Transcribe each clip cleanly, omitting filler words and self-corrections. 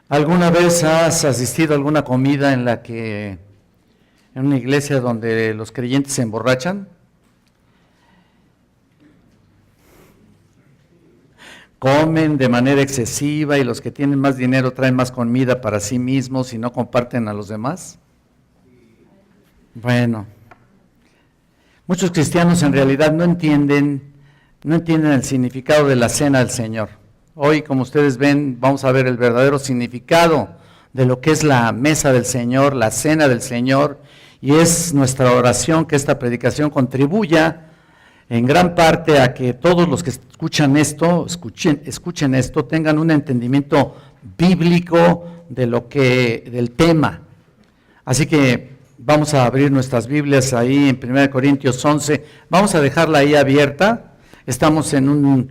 ¿Alguna vez has asistido a alguna comida en una iglesia donde los creyentes se emborrachan? Comen de manera excesiva y los que tienen más dinero traen más comida para sí mismos y no comparten a los demás. Bueno, muchos cristianos en realidad no entienden el significado de la cena del Señor. Hoy, como ustedes ven, vamos a ver el verdadero significado de lo que es la mesa del Señor, la cena del Señor, y es nuestra oración que esta predicación contribuya en gran parte a que todos los que escuchen esto, tengan un entendimiento bíblico del tema. Así que vamos a abrir nuestras Biblias ahí en 1 Corintios 11, vamos a dejarla ahí abierta. Estamos en un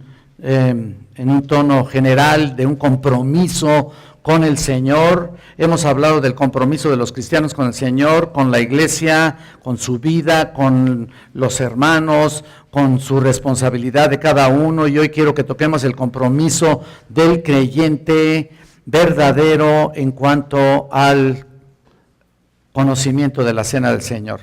tono general de un compromiso con el Señor. Hemos hablado del compromiso de los cristianos con el Señor, con la iglesia, con su vida, con los hermanos, con su responsabilidad de cada uno, y hoy quiero que toquemos el compromiso del creyente verdadero en cuanto al conocimiento de la cena del Señor.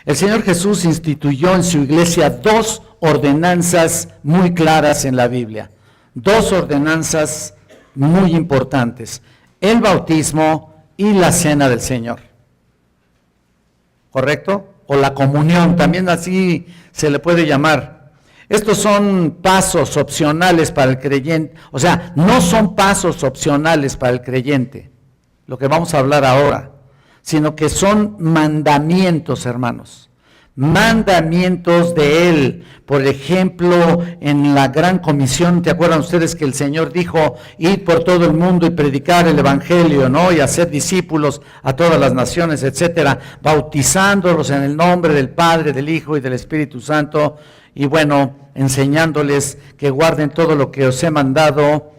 El Señor Jesús instituyó en su iglesia dos ordenanzas muy claras en la Biblia, dos ordenanzas muy importantes: el bautismo y la cena del Señor. ¿Correcto? O la comunión, también así se le puede llamar. Estos son pasos opcionales para el creyente, o sea, no son pasos opcionales para el creyente, lo que vamos a hablar ahora, sino que son mandamientos, hermanos. Mandamientos de Él. Por ejemplo, en la gran comisión, ¿te acuerdan ustedes que el Señor dijo: id por todo el mundo y predicar el evangelio, ¿no? Y hacer discípulos a todas las naciones, etcétera, bautizándolos en el nombre del Padre, del Hijo y del Espíritu Santo, y bueno, enseñándoles que guarden todo lo que os he mandado,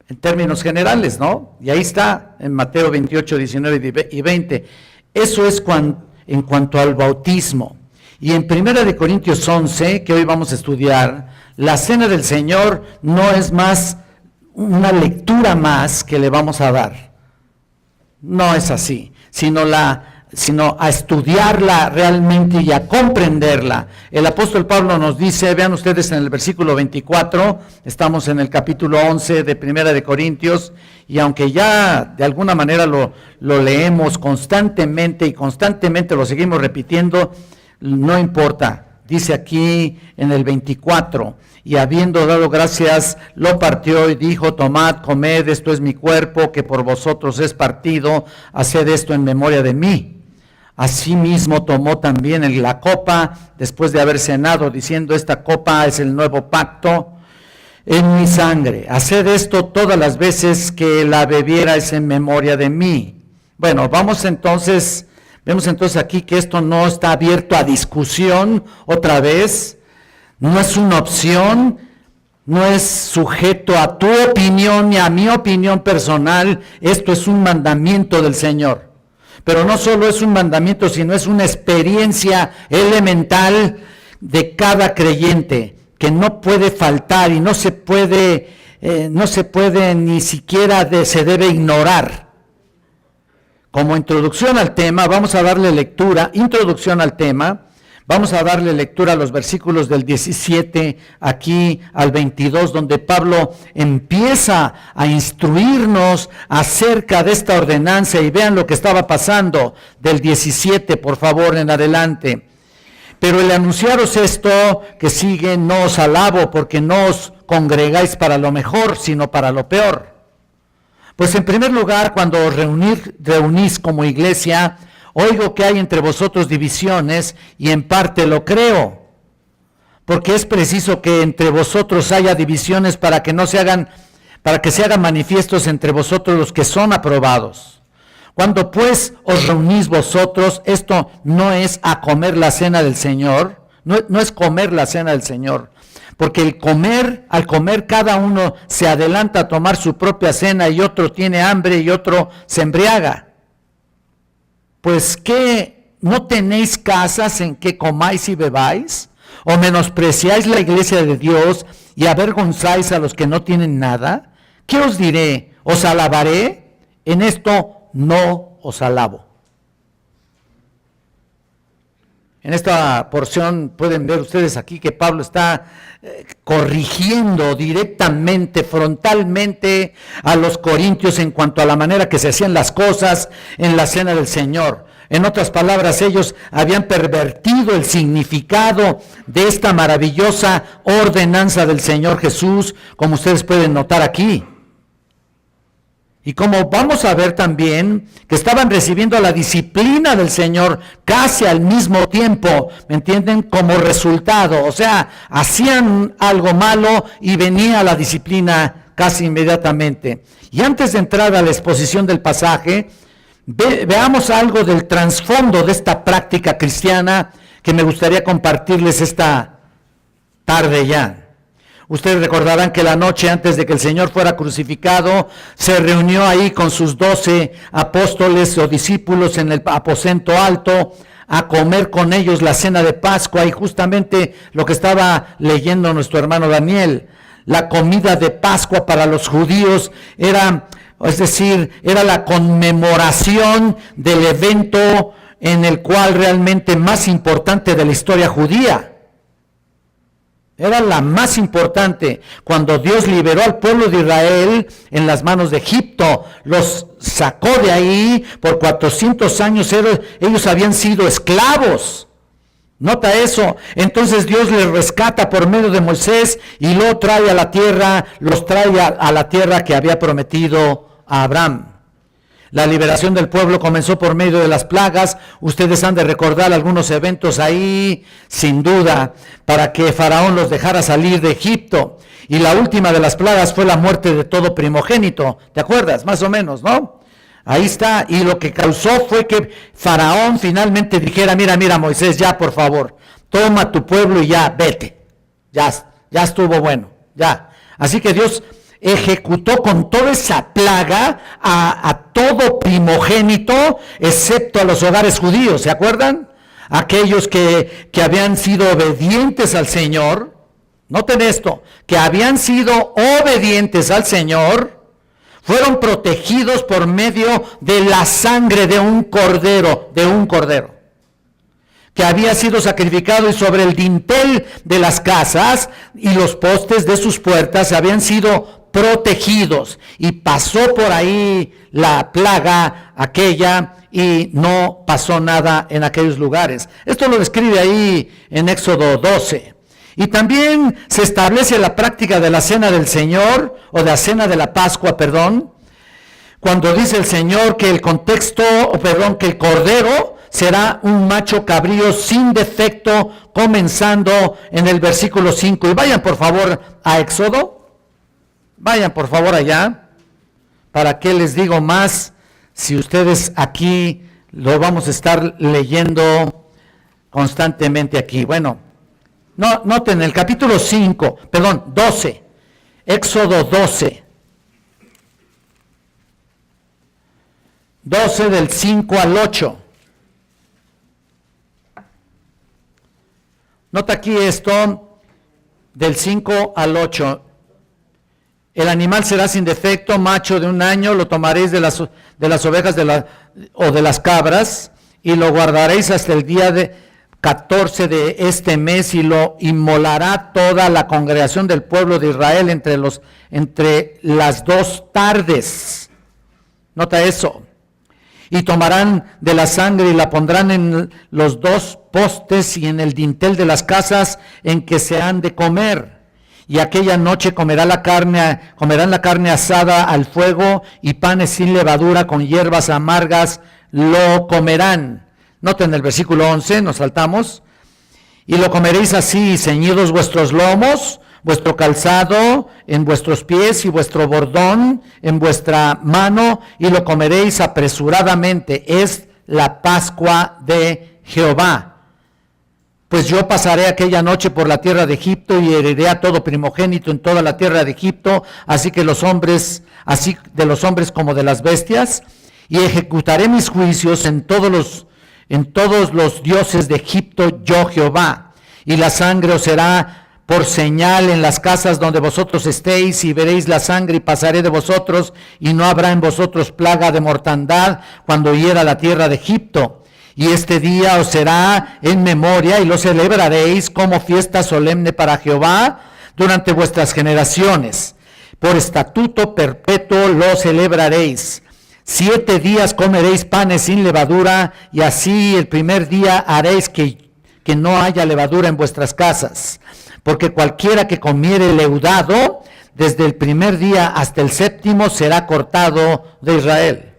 en términos generales, ¿no? Y ahí está en Mateo 28, 19 y 20. Eso es en cuanto al bautismo. Y en 1 Corintios 11, que hoy vamos a estudiar, la cena del Señor no es más una lectura más que le vamos a dar. No es así, sino a estudiarla realmente y a comprenderla. El apóstol Pablo nos dice, vean ustedes en el versículo 24, estamos en el capítulo 11 de 1 Corintios, y aunque ya de alguna manera lo leemos constantemente y constantemente lo seguimos repitiendo, no importa. Dice aquí en el 24, y habiendo dado gracias, lo partió y dijo: tomad, comed, esto es mi cuerpo, que por vosotros es partido, haced esto en memoria de mí. Asimismo tomó también la copa, después de haber cenado, diciendo: esta copa es el nuevo pacto en mi sangre. Haced esto todas las veces que la bebierais en memoria de mí. Bueno, vemos entonces aquí que esto no está abierto a discusión otra vez, no es una opción, no es sujeto a tu opinión ni a mi opinión personal. Esto es un mandamiento del Señor. Pero no solo es un mandamiento, sino es una experiencia elemental de cada creyente, que no puede faltar y no se puede ni siquiera se debe ignorar. Como introducción al tema, vamos a darle lectura, vamos a darle lectura a los versículos del 17 aquí al 22, donde Pablo empieza a instruirnos acerca de esta ordenanza, y vean lo que estaba pasando del 17, por favor, en adelante. Pero el anunciaros esto que sigue no os alabo, porque no os congregáis para lo mejor, sino para lo peor. Pues en primer lugar, cuando os reunís como iglesia, oigo que hay entre vosotros divisiones, y en parte lo creo, porque es preciso que entre vosotros haya divisiones para que se hagan manifiestos entre vosotros los que son aprobados. Cuando pues os reunís vosotros, esto no es a comer la cena del Señor, no es comer la cena del Señor, porque al comer cada uno se adelanta a tomar su propia cena, y otro tiene hambre y otro se embriaga. Pues ¿qué? ¿No tenéis casas en que comáis y bebáis? ¿O menospreciáis la iglesia de Dios y avergonzáis a los que no tienen nada? ¿Qué os diré? os alabaré, en esto no os alabo. En esta porción pueden ver ustedes aquí que Pablo está corrigiendo directamente, frontalmente a los corintios en cuanto a la manera que se hacían las cosas en la cena del Señor. En otras palabras, ellos habían pervertido el significado de esta maravillosa ordenanza del Señor Jesús, como ustedes pueden notar aquí. Y como vamos a ver también, que estaban recibiendo la disciplina del Señor casi al mismo tiempo, ¿me entienden? Como resultado, o sea, hacían algo malo y venía la disciplina casi inmediatamente. Y antes de entrar a la exposición del pasaje, veamos algo del trasfondo de esta práctica cristiana que me gustaría compartirles esta tarde ya. Ustedes recordarán que la noche antes de que el Señor fuera crucificado, se reunió ahí con sus 12 apóstoles o discípulos en el aposento alto a comer con ellos la cena de Pascua, y justamente lo que estaba leyendo nuestro hermano Daniel, la comida de Pascua para los judíos era, es decir, era la conmemoración del evento en el cual realmente más importante de la historia judía. Era la más importante, cuando Dios liberó al pueblo de Israel en las manos de Egipto, los sacó de ahí. Por 400 años ellos habían sido esclavos. Nota eso. Entonces Dios les rescata por medio de Moisés y lo trae a la tierra, los trae a la tierra que había prometido a Abraham. La liberación del pueblo comenzó por medio de las plagas. Ustedes han de recordar algunos eventos ahí, sin duda, para que Faraón los dejara salir de Egipto. Y la última de las plagas fue la muerte de todo primogénito. ¿Te acuerdas? Más o menos, ¿no? Ahí está. Y lo que causó fue que Faraón finalmente dijera, mira, Moisés, ya por favor, toma tu pueblo y ya, vete. Ya estuvo bueno, ya. Así que Dios ejecutó con toda esa plaga a todo primogénito, excepto a los hogares judíos, ¿se acuerdan? Aquellos que habían sido obedientes al Señor, noten esto, que habían sido obedientes al Señor, fueron protegidos por medio de la sangre de un cordero, que había sido sacrificado, y sobre el dintel de las casas y los postes de sus puertas habían sido protegidos, y pasó por ahí la plaga aquella y no pasó nada en aquellos lugares. Esto lo describe ahí en Éxodo 12. Y también se establece la práctica de la cena del Señor, o de la cena de la Pascua, cuando dice el Señor que el que el cordero será un macho cabrío sin defecto, comenzando en el versículo 5. Y vayan por favor a Éxodo. Vayan por favor allá, ¿para qué les digo más? Si ustedes aquí lo vamos a estar leyendo constantemente aquí. Bueno, noten el capítulo 12, Éxodo 12. 12 del 5 al 8. Nota aquí esto, del 5 al 8. El animal será sin defecto, macho de 1 año, lo tomaréis de las ovejas o de las cabras, y lo guardaréis hasta el día 14 de este mes, y lo inmolará toda la congregación del pueblo de Israel entre las 2 tardes. Nota eso. Y tomarán de la sangre y la pondrán en los 2 postes y en el dintel de las casas en que se han de comer. Y aquella noche comerán la carne asada al fuego, y panes sin levadura con hierbas amargas lo comerán. Noten el versículo 11, nos saltamos. Y lo comeréis así, ceñidos vuestros lomos, vuestro calzado en vuestros pies y vuestro bordón en vuestra mano, y lo comeréis apresuradamente. Es la Pascua de Jehová. Pues yo pasaré aquella noche por la tierra de Egipto y heriré a todo primogénito en toda la tierra de Egipto, así de los hombres como de las bestias, y ejecutaré mis juicios en todos los dioses de Egipto, yo Jehová. Y la sangre os será por señal en las casas donde vosotros estéis, y veréis la sangre, y pasaré de vosotros, y no habrá en vosotros plaga de mortandad cuando hiera la tierra de Egipto. Y este día os será en memoria, y lo celebraréis como fiesta solemne para Jehová durante vuestras generaciones. Por estatuto perpetuo lo celebraréis. 7 días comeréis panes sin levadura, y así el primer día haréis que no haya levadura en vuestras casas. Porque cualquiera que comiere leudado, desde el primer día hasta el 7º, será cortado de Israel.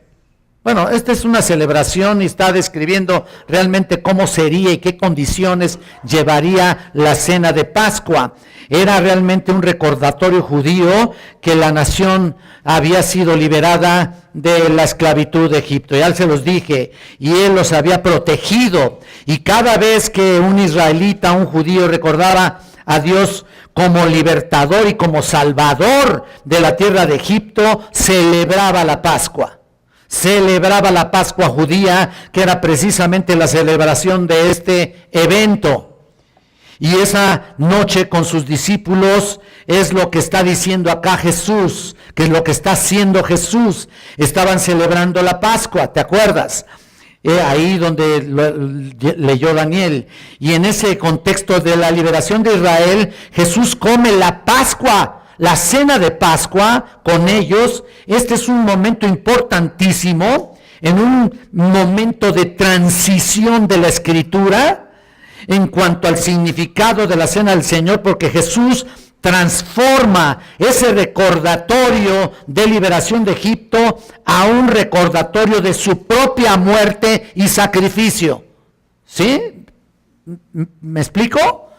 Bueno, esta es una celebración y está describiendo realmente cómo sería y qué condiciones llevaría la cena de Pascua. Era realmente un recordatorio judío que la nación había sido liberada de la esclavitud de Egipto. Ya se los dije, y él los había protegido. Y cada vez que un israelita, un judío, recordaba a Dios como libertador y como salvador de la tierra de Egipto, celebraba la Pascua. Celebraba la Pascua judía, que era precisamente la celebración de este evento. Y esa noche con sus discípulos es lo que está diciendo acá Jesús, que es lo que está haciendo Jesús. Estaban celebrando la Pascua, ¿te acuerdas? Ahí donde leyó Daniel. Y en ese contexto de la liberación de Israel, Jesús come la Pascua, la cena de Pascua con ellos. Este es un momento importantísimo, en un momento de transición de la Escritura en cuanto al significado de la cena del Señor, porque Jesús transforma ese recordatorio de liberación de Egipto a un recordatorio de su propia muerte y sacrificio. ¿Sí? ¿Me explico?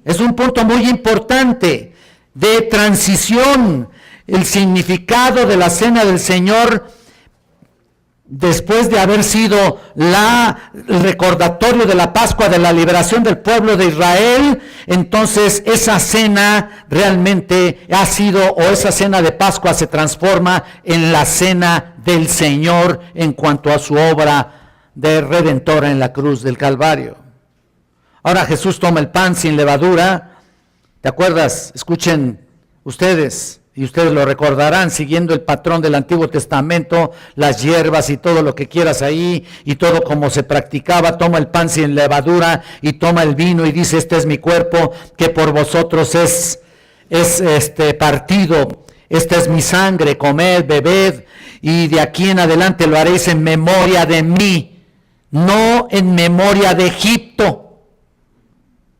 Es un punto muy importante de transición. El significado de la cena del Señor, después de haber sido el recordatorio de la Pascua, de la liberación del pueblo de Israel, entonces esa cena realmente ha sido, o esa cena de Pascua se transforma en la cena del Señor en cuanto a su obra de redentora en la cruz del Calvario. Ahora Jesús toma el pan sin levadura. ¿Te acuerdas? Escuchen ustedes, y ustedes lo recordarán, siguiendo el patrón del Antiguo Testamento, las hierbas y todo lo que quieras ahí, y todo como se practicaba. Toma el pan sin levadura y toma el vino y dice: este es mi cuerpo que por vosotros es partido, esta es mi sangre, comed, bebed, y de aquí en adelante lo haréis en memoria de mí, no en memoria de Egipto.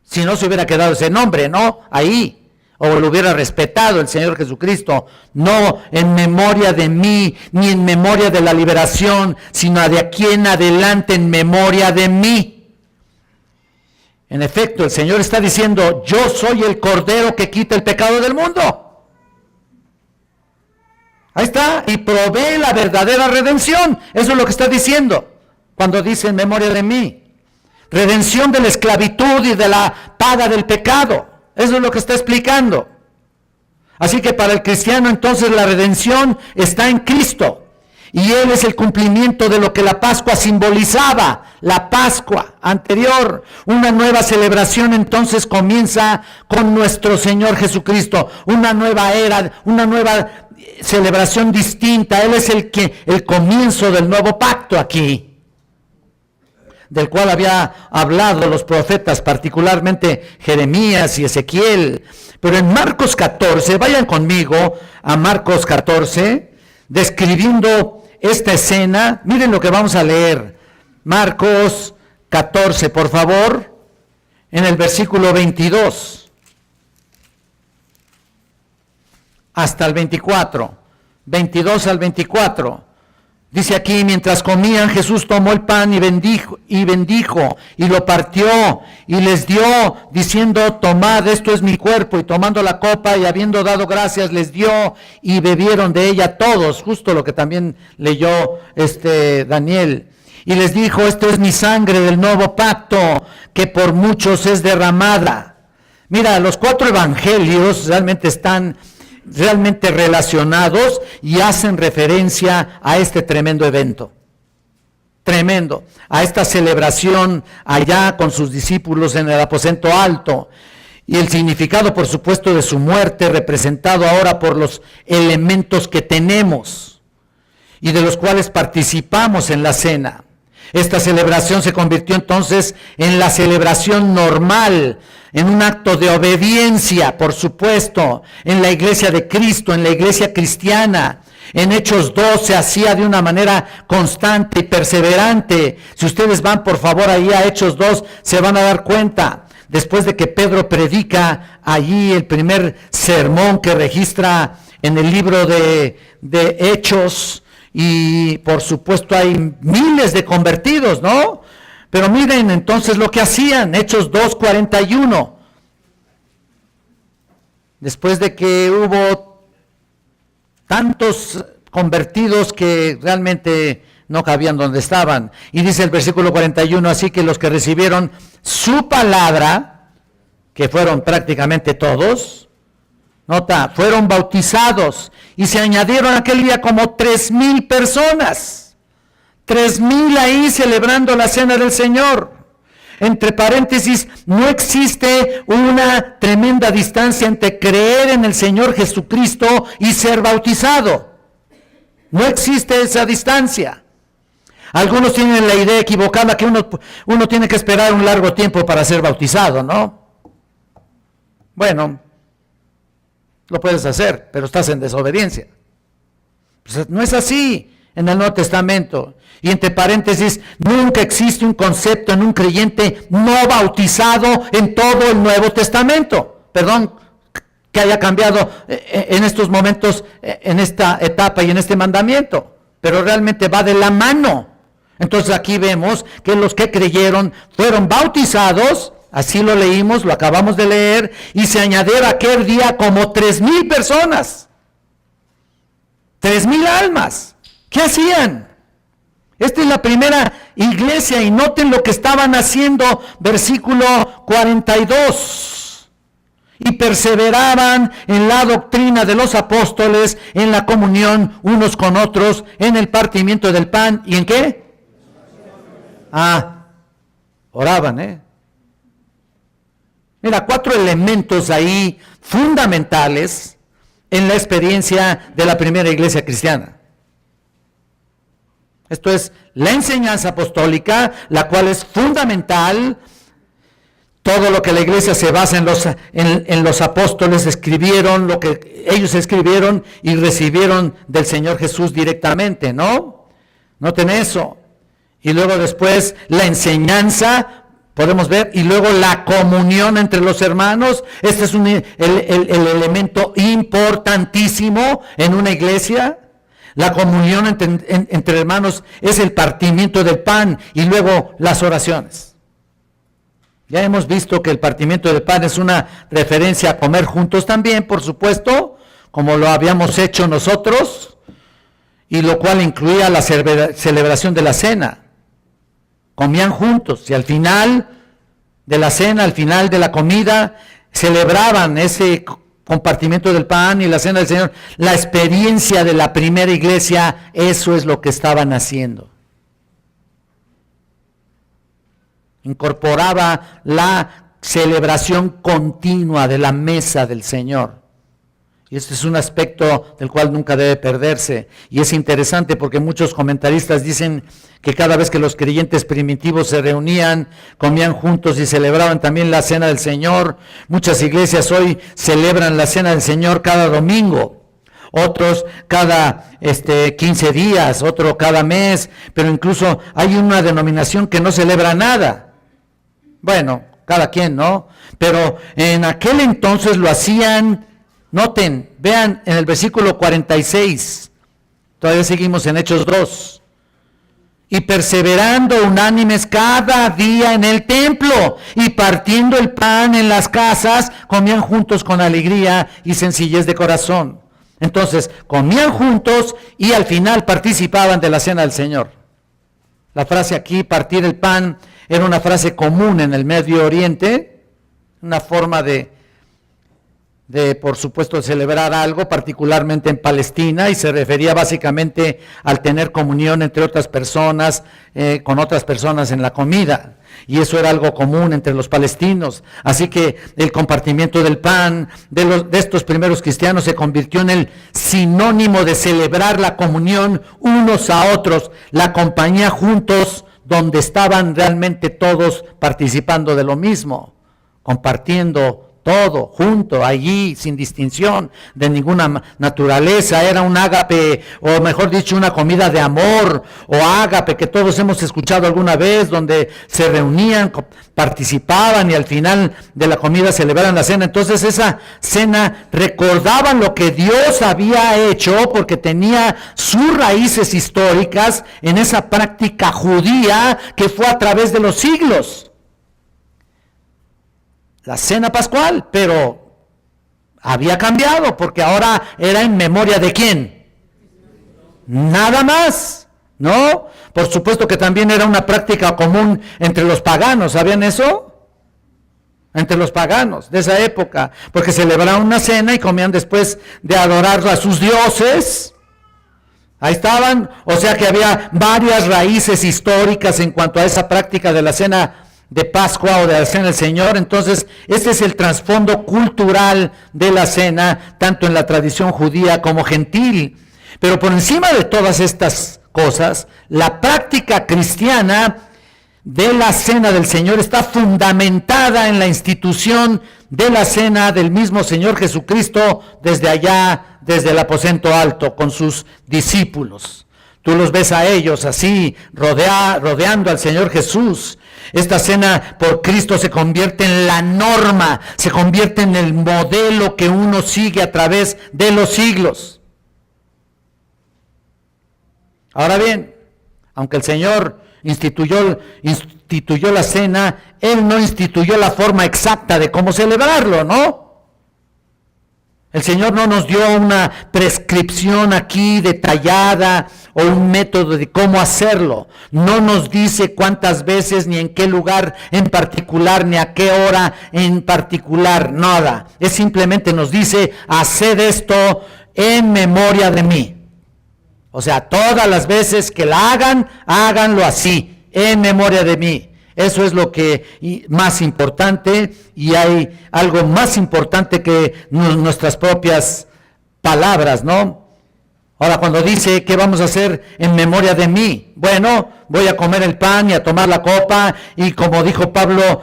Si no se hubiera quedado ese nombre, ¿no? Ahí. O lo hubiera respetado el Señor Jesucristo. No en memoria de mí, ni en memoria de la liberación, sino de aquí en adelante en memoria de mí. En efecto, el Señor está diciendo: yo soy el Cordero que quita el pecado del mundo. Ahí está. Y provee la verdadera redención. Eso es lo que está diciendo cuando dice en memoria de mí. Redención de la esclavitud y de la paga del pecado. Eso es lo que está explicando. Así que para el cristiano entonces la redención está en Cristo. Y Él es el cumplimiento de lo que la Pascua simbolizaba. La Pascua anterior. Una nueva celebración entonces comienza con nuestro Señor Jesucristo. Una nueva era, una nueva celebración distinta. Él es el comienzo del nuevo pacto aquí, del cual había hablado los profetas, particularmente Jeremías y Ezequiel. Pero en Marcos 14, vayan conmigo a Marcos 14, describiendo esta escena. Miren lo que vamos a leer. Marcos 14, por favor, en el versículo 22 hasta el 24, 22 al 24. Dice aquí: mientras comían, Jesús tomó el pan y bendijo, y lo partió, y les dio, diciendo: tomad, esto es mi cuerpo. Y tomando la copa, y habiendo dado gracias, les dio, y bebieron de ella todos. Justo lo que también leyó Daniel. Y les dijo: esto es mi sangre del nuevo pacto, que por muchos es derramada. Mira, los 4 evangelios realmente están relacionados y hacen referencia a este tremendo evento. Tremendo. A esta celebración allá con sus discípulos en el aposento alto. Y el significado, por supuesto, de su muerte, representado ahora por los elementos que tenemos y de los cuales participamos en la cena. Esta celebración se convirtió entonces en la celebración normal, en un acto de obediencia, por supuesto, en la iglesia de Cristo, en la iglesia cristiana. En Hechos 2 se hacía de una manera constante y perseverante. Si ustedes van por favor ahí a Hechos 2, se van a dar cuenta. Después de que Pedro predica allí el primer sermón que registra en el libro de Hechos, y por supuesto hay miles de convertidos, ¿no? Pero miren entonces lo que hacían, Hechos 2:41. Después de que hubo tantos convertidos que realmente no cabían donde estaban. Y dice el versículo 41, así que los que recibieron su palabra, que fueron prácticamente todos, nota, fueron bautizados y se añadieron aquel día como 3,000 personas. 3,000 ahí celebrando la cena del Señor. Entre paréntesis, no existe una tremenda distancia entre creer en el Señor Jesucristo y ser bautizado. No existe esa distancia. Algunos tienen la idea equivocada que uno tiene que esperar un largo tiempo para ser bautizado, ¿no? Bueno, lo puedes hacer, pero estás en desobediencia. Pues no es así en el Nuevo Testamento. Y entre paréntesis, nunca existe un concepto en un creyente no bautizado en todo el Nuevo Testamento. Perdón que haya cambiado en estos momentos, en esta etapa y en este mandamiento, pero realmente va de la mano. Entonces aquí vemos que los que creyeron fueron bautizados, así lo leímos, lo acabamos de leer, y se añadieron aquel día como 3,000 personas, 3,000 almas. ¿Qué hacían? Esta es la primera iglesia y noten lo que estaban haciendo, versículo 42. Y perseveraban en la doctrina de los apóstoles, en la comunión unos con otros, en el partimiento del pan, ¿y en qué? Oraban, Mira, 4 elementos ahí fundamentales en la experiencia de la primera iglesia cristiana. Esto es la enseñanza apostólica, la cual es fundamental. Todo lo que la iglesia se basa en los apóstoles escribieron, lo que ellos escribieron y recibieron del Señor Jesús directamente, ¿no? Noten eso. Y luego después la enseñanza, podemos ver, y luego la comunión entre los hermanos. Este es el elemento importantísimo en una iglesia. La comunión entre hermanos es el partimiento del pan y luego las oraciones. Ya hemos visto que el partimiento del pan es una referencia a comer juntos también, por supuesto, como lo habíamos hecho nosotros, y lo cual incluía la celebración de la cena. Comían juntos y al final de la cena, al final de la comida, celebraban ese compartimiento del pan y la cena del Señor. La experiencia de la primera iglesia, eso es lo que estaban haciendo. Incorporaba la celebración continua de la mesa del Señor. Y este es un aspecto del cual nunca debe perderse. Y es interesante porque muchos comentaristas dicen que cada vez que los creyentes primitivos se reunían, comían juntos y celebraban también la cena del Señor. Muchas iglesias hoy celebran la cena del Señor cada domingo. Otros cada 15 días, otro cada mes. Pero incluso hay una denominación que no celebra nada. Bueno, cada quien, ¿no? Pero en aquel entonces lo hacían. Noten, vean en el versículo 46, todavía seguimos en Hechos 2, y perseverando unánimes cada día en el templo, y partiendo el pan en las casas, comían juntos con alegría y sencillez de corazón. Entonces, comían juntos y al final participaban de la cena del Señor. La frase aquí, partir el pan, era una frase común en el Medio Oriente, una forma de por supuesto, celebrar algo, particularmente en Palestina, y se refería básicamente al tener comunión entre otras personas, con otras personas en la comida. Y eso era algo común entre los palestinos. Así que el compartimiento del pan de estos primeros cristianos se convirtió en el sinónimo de celebrar la comunión unos a otros, la compañía juntos, donde estaban realmente todos participando de lo mismo, compartiendo todo junto, allí, sin distinción de ninguna naturaleza. Era un ágape, o mejor dicho, una comida de amor, o ágape, que todos hemos escuchado alguna vez, donde se reunían, participaban y al final de la comida celebraban la cena. Entonces esa cena recordaban lo que Dios había hecho, porque tenía sus raíces históricas en esa práctica judía que fue a través de los siglos. La cena pascual, pero había cambiado, porque ahora era en memoria de ¿quién? Nada más, ¿no? Por supuesto que también era una práctica común entre los paganos, ¿sabían eso? Entre los paganos de esa época, porque celebraban una cena y comían después de adorar a sus dioses. Ahí estaban, o sea que había varias raíces históricas en cuanto a esa práctica de la cena de Pascua o de la cena del Señor. Entonces, este es el trasfondo cultural de la cena, tanto en la tradición judía como gentil. Pero por encima de todas estas cosas, la práctica cristiana de la cena del Señor está fundamentada en la institución de la cena del mismo Señor Jesucristo desde allá, desde el aposento alto, con sus discípulos. Tú los ves a ellos así, rodeando al Señor Jesús. Esta cena por Cristo se convierte en la norma, se convierte en el modelo que uno sigue a través de los siglos. Ahora bien, aunque el Señor instituyó la cena, Él no instituyó la forma exacta de cómo celebrarlo, ¿no? El Señor no nos dio una prescripción aquí detallada o un método de cómo hacerlo. No nos dice cuántas veces, ni en qué lugar en particular, ni a qué hora en particular, nada. Es simplemente nos dice, haced esto en memoria de mí. O sea, todas las veces que la hagan, háganlo así, en memoria de mí. Eso es lo que más importante, y hay algo más importante que nuestras propias palabras, ¿no? Ahora, cuando dice que vamos a hacer en memoria de mí, bueno, voy a comer el pan y a tomar la copa, y como dijo Pablo,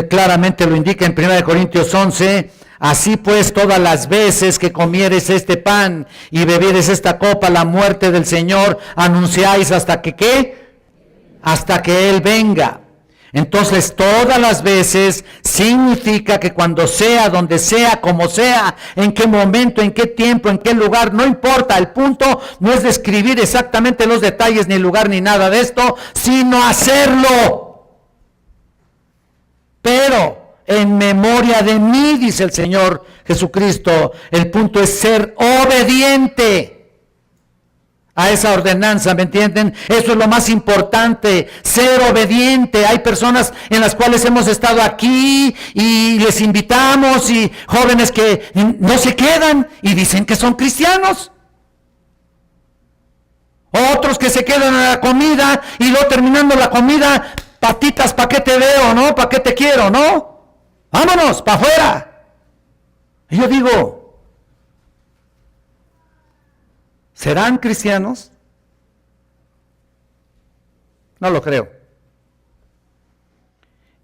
claramente lo indica en 1 Corintios 11, así pues todas las veces que comieres este pan y bebieres esta copa, la muerte del Señor anunciáis hasta que ¿qué? Hasta que Él venga. Entonces, todas las veces significa que cuando sea, donde sea, como sea, en qué momento, en qué tiempo, en qué lugar, no importa. El punto no es describir exactamente los detalles, ni el lugar, ni nada de esto, sino hacerlo. Pero en memoria de mí, dice el Señor Jesucristo. El punto es ser obediente a esa ordenanza, ¿me entienden? Eso es lo más importante, ser obediente. Hay personas en las cuales hemos estado aquí y les invitamos, y jóvenes que no se quedan y dicen que son cristianos. Otros que se quedan a la comida y luego terminando la comida, patitas, ¿para qué te veo, no? ¿Para qué te quiero, no? Vámonos, para afuera. Y yo digo, ¿serán cristianos? No lo creo.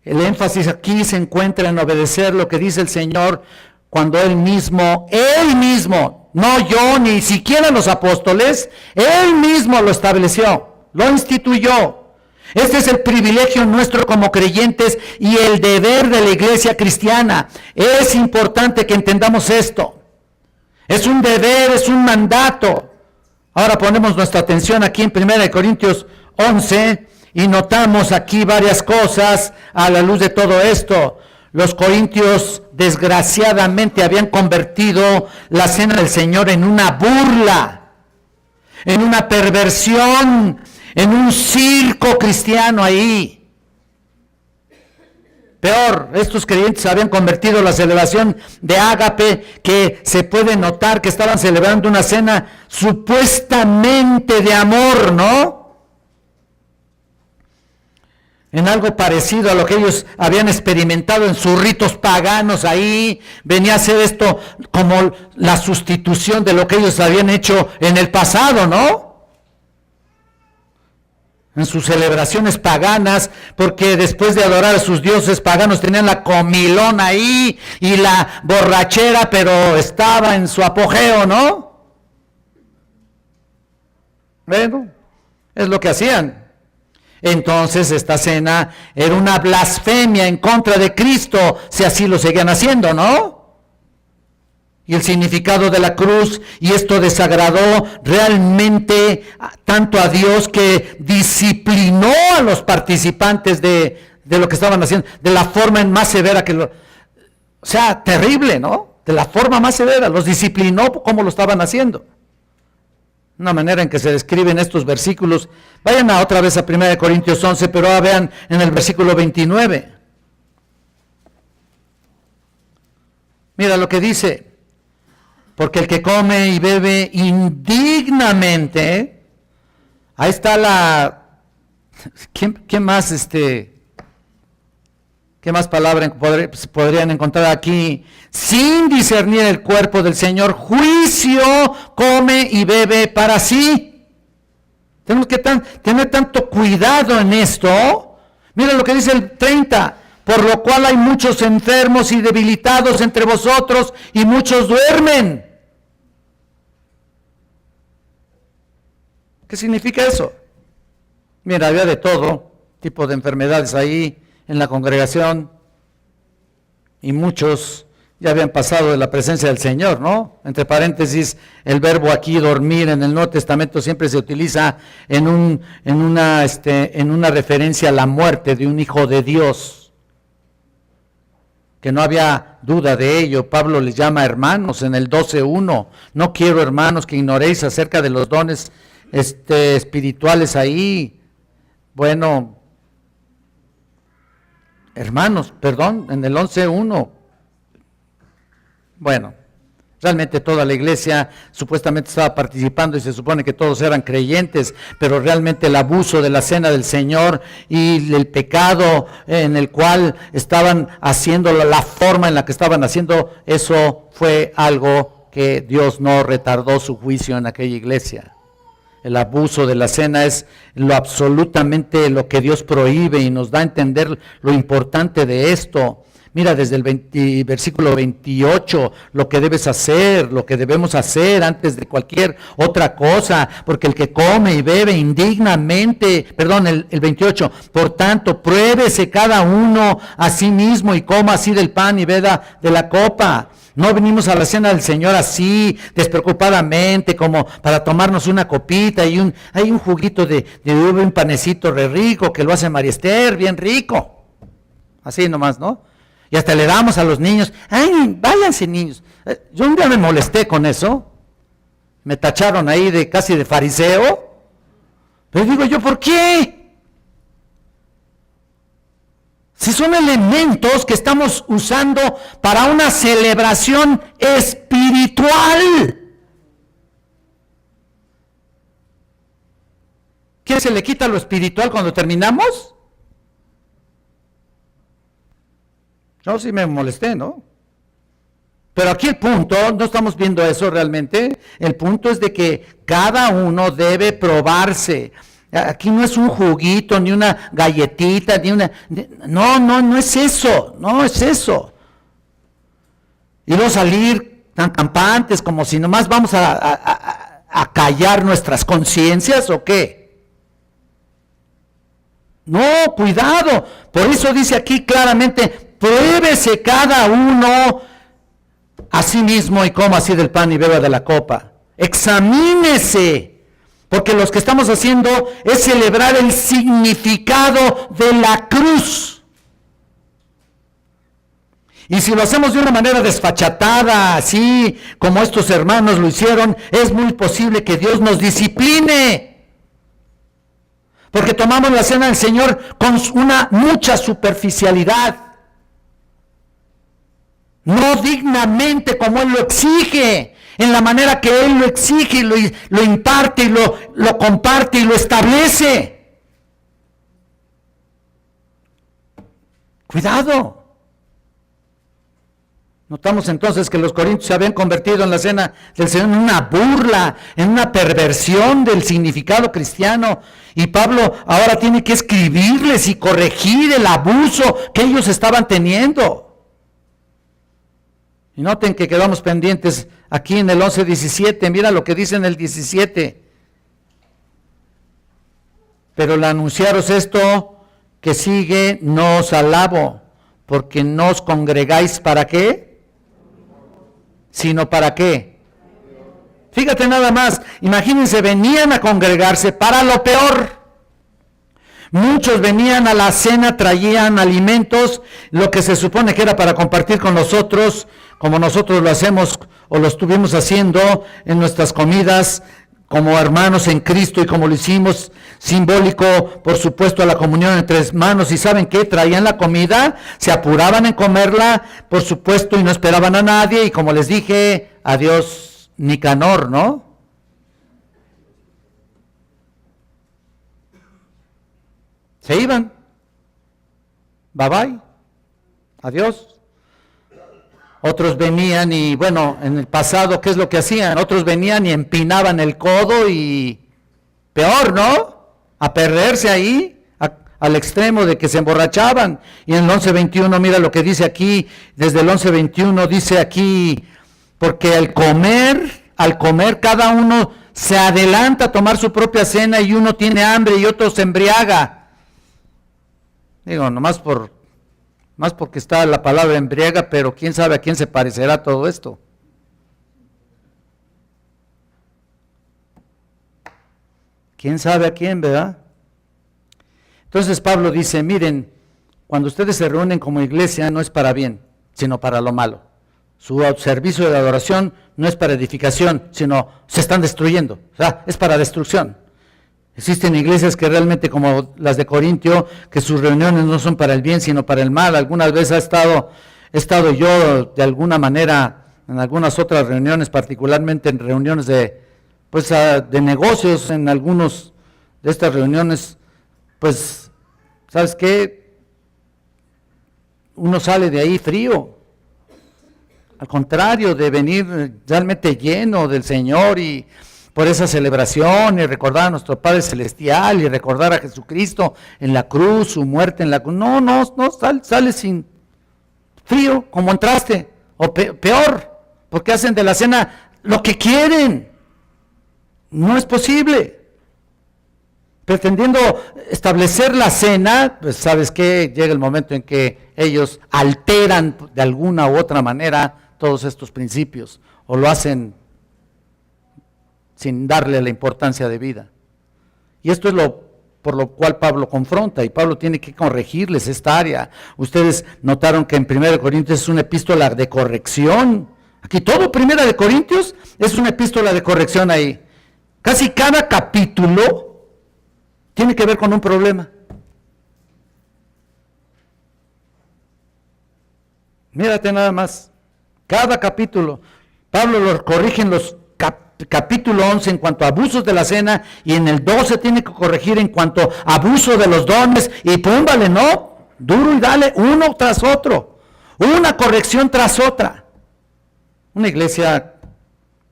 El énfasis aquí se encuentra en obedecer lo que dice el Señor, cuando Él mismo, no yo, ni siquiera los apóstoles, Él mismo lo estableció, lo instituyó. Este es el privilegio nuestro como creyentes y el deber de la iglesia cristiana. Es importante que entendamos esto. Es un deber, es un mandato. Ahora ponemos nuestra atención aquí en 1 Corintios 11 y notamos aquí varias cosas a la luz de todo esto. Los corintios desgraciadamente habían convertido la cena del Señor en una burla, en una perversión, en un circo cristiano ahí. Peor, estos creyentes habían convertido la celebración de ágape, que se puede notar que estaban celebrando una cena supuestamente de amor, ¿no? En algo parecido a lo que ellos habían experimentado en sus ritos paganos ahí, venía a ser esto como la sustitución de lo que ellos habían hecho en el pasado, ¿no? En sus celebraciones paganas, porque después de adorar a sus dioses paganos tenían la comilón ahí y la borrachera, pero estaba en su apogeo, ¿no? Bueno, es lo que hacían. Entonces esta cena era una blasfemia en contra de Cristo, si así lo seguían haciendo, ¿no? Y el significado de la cruz, y esto desagradó realmente tanto a Dios que disciplinó a los participantes de lo que estaban haciendo, de la forma más severa o sea, terrible, ¿no? De la forma más severa, los disciplinó como lo estaban haciendo. Una manera en que se describen estos versículos. Vayan otra vez a 1 Corintios 11, pero ahora vean en el versículo 29. Mira lo que dice. Porque el que come y bebe indignamente, ahí está ¿Quién más ¿qué más palabras podrían encontrar aquí? Sin discernir el cuerpo del Señor, juicio come y bebe para sí. Tenemos que tener tanto cuidado en esto. Mira lo que dice el 30. Por lo cual hay muchos enfermos y debilitados entre vosotros y muchos duermen. ¿Qué significa eso? Mira, había de todo tipo de enfermedades ahí en la congregación, y muchos ya habían pasado de la presencia del Señor, ¿no? Entre paréntesis, el verbo aquí dormir en el Nuevo Testamento siempre se utiliza en una referencia a la muerte de un hijo de Dios, que no había duda de ello. Pablo les llama hermanos en el 12:1. No quiero, hermanos, que ignoréis acerca de los dones espirituales ahí. Bueno, hermanos, perdón, en el 11:1. Bueno, realmente toda la iglesia supuestamente estaba participando y se supone que todos eran creyentes, pero realmente el abuso de la cena del Señor y el pecado en el cual estaban haciendo, la forma en la que estaban haciendo, eso fue algo que Dios no retardó su juicio en aquella iglesia. El abuso de la cena es absolutamente lo que Dios prohíbe, y nos da a entender lo importante de esto. Mira, desde el versículo 28, lo que debes hacer, lo que debemos hacer antes de cualquier otra cosa, porque el que come y bebe indignamente, el 28, por tanto, pruébese cada uno a sí mismo y coma así del pan y beba de la copa. No venimos a la cena del Señor así, despreocupadamente, como para tomarnos una copita y hay un juguito de uva, un panecito re rico que lo hace María Esther, bien rico. Así nomás, ¿no? Y hasta le damos a los niños, ¡ay, váyanse niños! Yo un día me molesté con eso, me tacharon ahí casi de fariseo, pero digo yo, ¿por qué? Si son elementos que estamos usando para una celebración espiritual. ¿Qué se le quita lo espiritual cuando terminamos? Yo sí me molesté, ¿no? Pero aquí el punto, no estamos viendo eso realmente, el punto es de que cada uno debe probarse. Aquí no es un juguito, ni una galletita, no es eso, no es eso. Y no salir tan campantes como si nomás vamos a callar nuestras conciencias o qué. No, cuidado, por eso dice aquí claramente, pruébese cada uno a sí mismo y coma así del pan y beba de la copa. Examínese. Porque lo que estamos haciendo es celebrar el significado de la cruz. Y si lo hacemos de una manera desfachatada, así como estos hermanos lo hicieron, es muy posible que Dios nos discipline. Porque tomamos la cena del Señor con mucha superficialidad. no dignamente como Él lo exige, en la manera que Él lo exige, y lo imparte, y lo comparte, y lo establece. Cuidado. Notamos entonces que los corintios se habían convertido en la cena del Señor en una burla, en una perversión del significado cristiano. Y Pablo ahora tiene que escribirles y corregir el abuso que ellos estaban teniendo. Y noten que quedamos pendientes aquí en el 11:17. Mira lo que dice en el 17. Pero al anunciaros esto que sigue, no os alabo, porque no os congregáis ¿para qué? Sino ¿para qué? Fíjate nada más, imagínense, venían a congregarse para lo peor. Muchos venían a la cena, traían alimentos, lo que se supone que era para compartir con nosotros, como nosotros lo hacemos o lo estuvimos haciendo en nuestras comidas, como hermanos en Cristo, y como lo hicimos, simbólico, por supuesto, a la comunión entre hermanos. ¿Y saben qué? Traían la comida, se apuraban en comerla, por supuesto, y no esperaban a nadie, y como les dije, adiós Nicanor, ¿no? Se iban, bye bye, adiós. Otros venían y, bueno, en el pasado, ¿qué es lo que hacían? Otros venían y empinaban el codo y, peor, ¿no? A perderse ahí, al extremo de que se emborrachaban. Y en el 11:21, mira lo que dice aquí, desde el 11:21 dice aquí, porque al comer cada uno se adelanta a tomar su propia cena, y uno tiene hambre y otro se embriaga. Digo, más porque está la palabra embriaga, pero quién sabe a quién se parecerá todo esto. ¿Quién sabe a quién, verdad? Entonces Pablo dice, miren, cuando ustedes se reúnen como iglesia no es para bien, sino para lo malo. Su servicio de adoración no es para edificación, sino se están destruyendo, o sea, es para destrucción. Existen iglesias que realmente, como las de Corintio, que sus reuniones no son para el bien, sino para el mal. Algunas veces he estado yo de alguna manera en algunas otras reuniones, particularmente en reuniones de negocios, en algunos de estas reuniones, pues, ¿sabes qué? Uno sale de ahí frío. Al contrario, de venir realmente lleno del Señor y por esa celebración, y recordar a nuestro Padre Celestial, y recordar a Jesucristo en la cruz, su muerte en la cruz. No, sales sin frío, como entraste, o peor, porque hacen de la cena lo que quieren. No es posible. Pretendiendo establecer la cena, pues ¿sabes qué? Llega el momento en que ellos alteran de alguna u otra manera todos estos principios, o lo hacen sin darle la importancia de vida. Y esto es por lo cual Pablo confronta, y Pablo tiene que corregirles esta área. Ustedes notaron que en 1 Corintios es una epístola de corrección. Aquí todo 1 Corintios es una epístola de corrección ahí. Casi cada capítulo tiene que ver con un problema. Mírate nada más. Cada capítulo, Pablo lo corrige en los capítulo 11 en cuanto a abusos de la cena, y en el 12 tiene que corregir en cuanto a abuso de los dones, y póngale, ¿no? Duro y dale, uno tras otro, una corrección tras otra. Una iglesia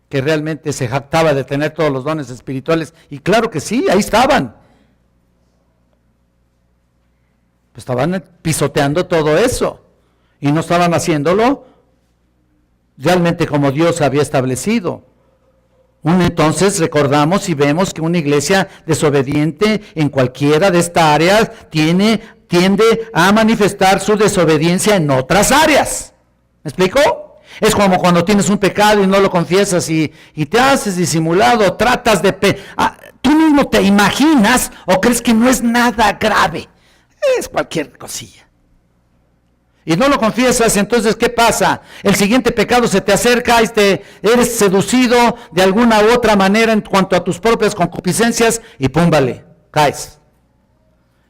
que realmente se jactaba de tener todos los dones espirituales, y claro que sí, ahí estaban. Pues estaban pisoteando todo eso, y no estaban haciéndolo realmente como Dios había establecido. Entonces recordamos y vemos que una iglesia desobediente en cualquiera de estas áreas tiende a manifestar su desobediencia en otras áreas. ¿Me explico? Es como cuando tienes un pecado y no lo confiesas y te haces disimulado, tratas de... tú mismo te imaginas o crees que no es nada grave, es cualquier cosilla. Y no lo confiesas, entonces ¿qué pasa? El siguiente pecado se te acerca y eres seducido de alguna u otra manera en cuanto a tus propias concupiscencias y púmbale, caes.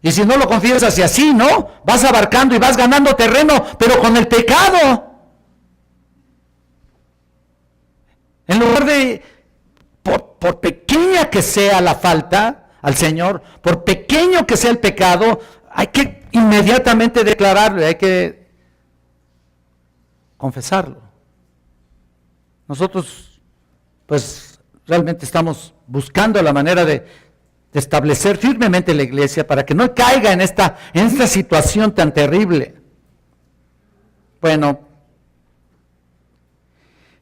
Y si no lo confiesas y así, ¿no? Vas abarcando y vas ganando terreno, pero con el pecado. En lugar de, por pequeña que sea la falta al Señor, por pequeño que sea el pecado, hay que inmediatamente declararlo, hay que confesarlo. Nosotros, pues, realmente estamos buscando la manera de establecer firmemente la iglesia para que no caiga en esta situación tan terrible. Bueno,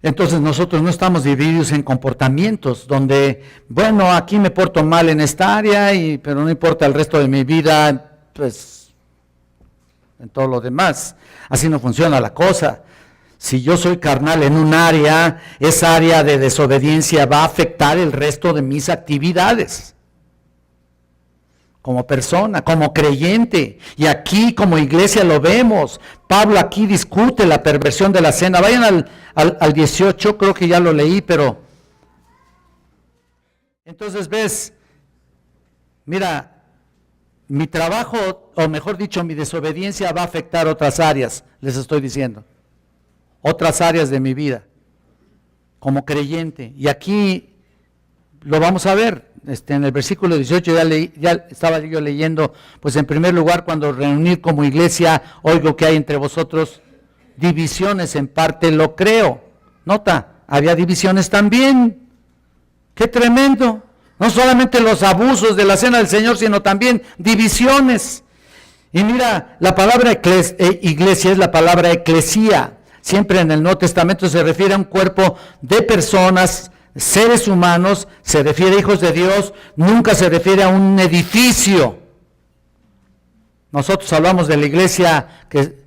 entonces nosotros no estamos divididos en comportamientos donde, bueno, aquí me porto mal en esta área, pero no importa el resto de mi vida, pues, en todo lo demás. Así no funciona la cosa. Si yo soy carnal en un área, esa área de desobediencia va a afectar el resto de mis actividades. Como persona, como creyente, y aquí como iglesia lo vemos. Pablo aquí discute la perversión de la cena. Vayan al 18, creo que ya lo leí, pero entonces ves, mira, mi trabajo, o mejor dicho, mi desobediencia va a afectar otras áreas, les estoy diciendo, otras áreas de mi vida, como creyente, y aquí lo vamos a ver. En el versículo 18 ya estaba yo leyendo, pues en primer lugar, cuando reunir como iglesia, oigo que hay entre vosotros divisiones, en parte lo creo. Nota, había divisiones también. ¡Qué tremendo! No solamente los abusos de la cena del Señor, sino también divisiones. Y mira, la palabra iglesia es la palabra eclesía. Siempre en el Nuevo Testamento se refiere a un cuerpo de personas, seres humanos, se refiere a hijos de Dios, nunca se refiere a un edificio. Nosotros hablamos de la iglesia que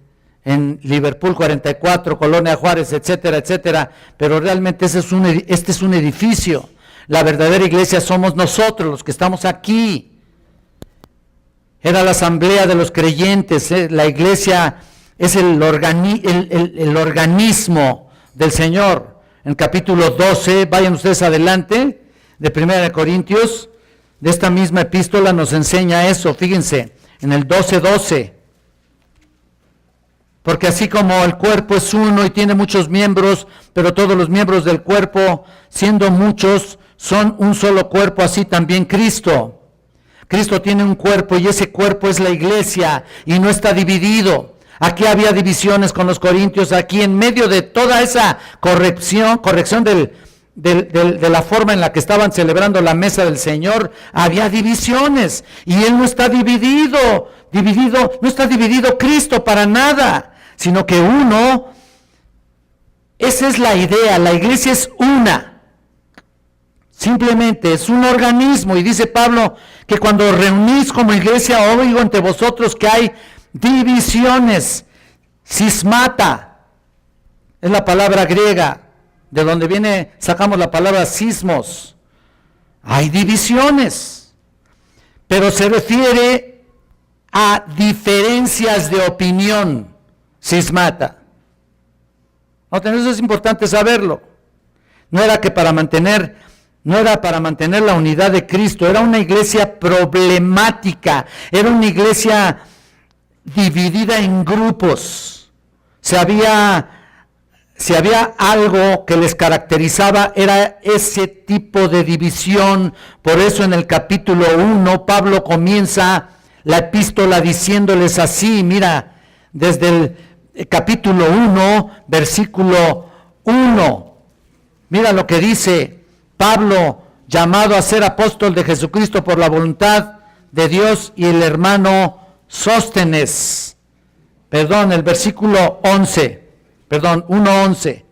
en Liverpool 44, Colonia Juárez, etcétera, etcétera, pero realmente este es un edificio. La verdadera iglesia somos nosotros, los que estamos aquí. Era la asamblea de los creyentes, la iglesia es el organismo del Señor. En capítulo 12, vayan ustedes adelante, de 1 Corintios, de esta misma epístola nos enseña eso, fíjense, en el 12:12. Porque así como el cuerpo es uno y tiene muchos miembros, pero todos los miembros del cuerpo, siendo muchos, son un solo cuerpo, así también Cristo. Cristo tiene un cuerpo y ese cuerpo es la iglesia y no está dividido. Aquí había divisiones con los corintios, aquí en medio de toda esa corrección de la forma en la que estaban celebrando la mesa del Señor, había divisiones, y Él no está dividido, no está dividido Cristo para nada, sino que uno, esa es la idea, la iglesia es una, simplemente es un organismo, y dice Pablo que cuando reunís como iglesia, oigo entre vosotros que hay divisiones. Cismata es la palabra griega, de donde sacamos la palabra sismos. Hay divisiones, pero se refiere a diferencias de opinión. Cismata. Eso es importante saberlo. No era para mantener la unidad de Cristo, era una iglesia problemática, era una iglesia dividida en grupos. Si había algo que les caracterizaba, era ese tipo de división. Por eso en el capítulo 1 Pablo comienza la epístola diciéndoles así, mira, desde el capítulo 1, versículo 1, mira lo que dice Pablo, llamado a ser apóstol de Jesucristo por la voluntad de Dios, y el hermano Sóstenes, el versículo 1:11,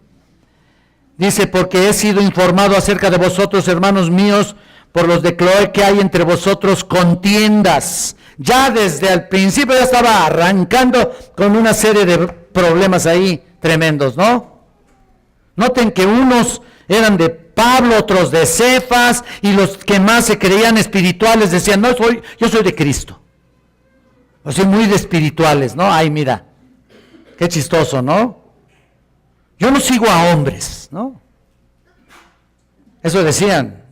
dice, porque he sido informado acerca de vosotros, hermanos míos, por los de Cloé, que hay entre vosotros contiendas. Ya desde el principio ya estaba arrancando con una serie de problemas ahí tremendos, ¿no? Noten que unos eran de Pablo, otros de Cefas, y los que más se creían espirituales decían, no, yo soy de Cristo. O sea, muy de espirituales, ¿no? Ay, mira, qué chistoso, ¿no? Yo no sigo a hombres, ¿no? Eso decían,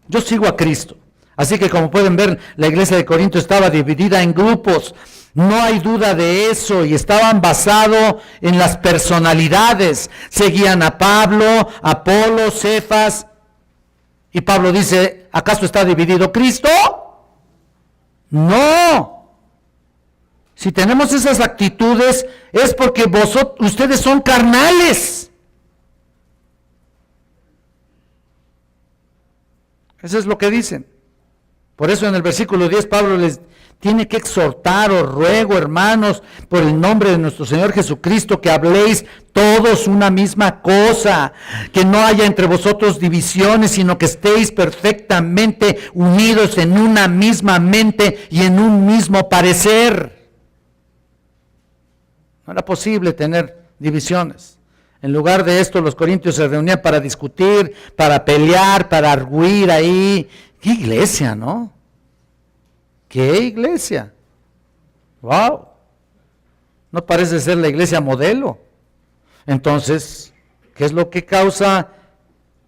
yo sigo a Cristo. Así que como pueden ver, la iglesia de Corinto estaba dividida en grupos. No hay duda de eso, y estaban basados en las personalidades. Seguían a Pablo, Apolo, Cefas, y Pablo dice, ¿acaso está dividido Cristo? No. Si tenemos esas actitudes es porque ustedes son carnales. Eso es lo que dicen. Por eso en el versículo 10 Pablo les tiene que exhortar, os ruego, hermanos, por el nombre de nuestro Señor Jesucristo, que habléis todos una misma cosa, que no haya entre vosotros divisiones, sino que estéis perfectamente unidos en una misma mente y en un mismo parecer. No era posible tener divisiones. En lugar de esto, los corintios se reunían para discutir, para pelear, para arguir ahí. ¡Qué iglesia!, ¿no? ¡Qué iglesia! ¡Wow! No parece ser la iglesia modelo. Entonces, ¿qué es lo que causa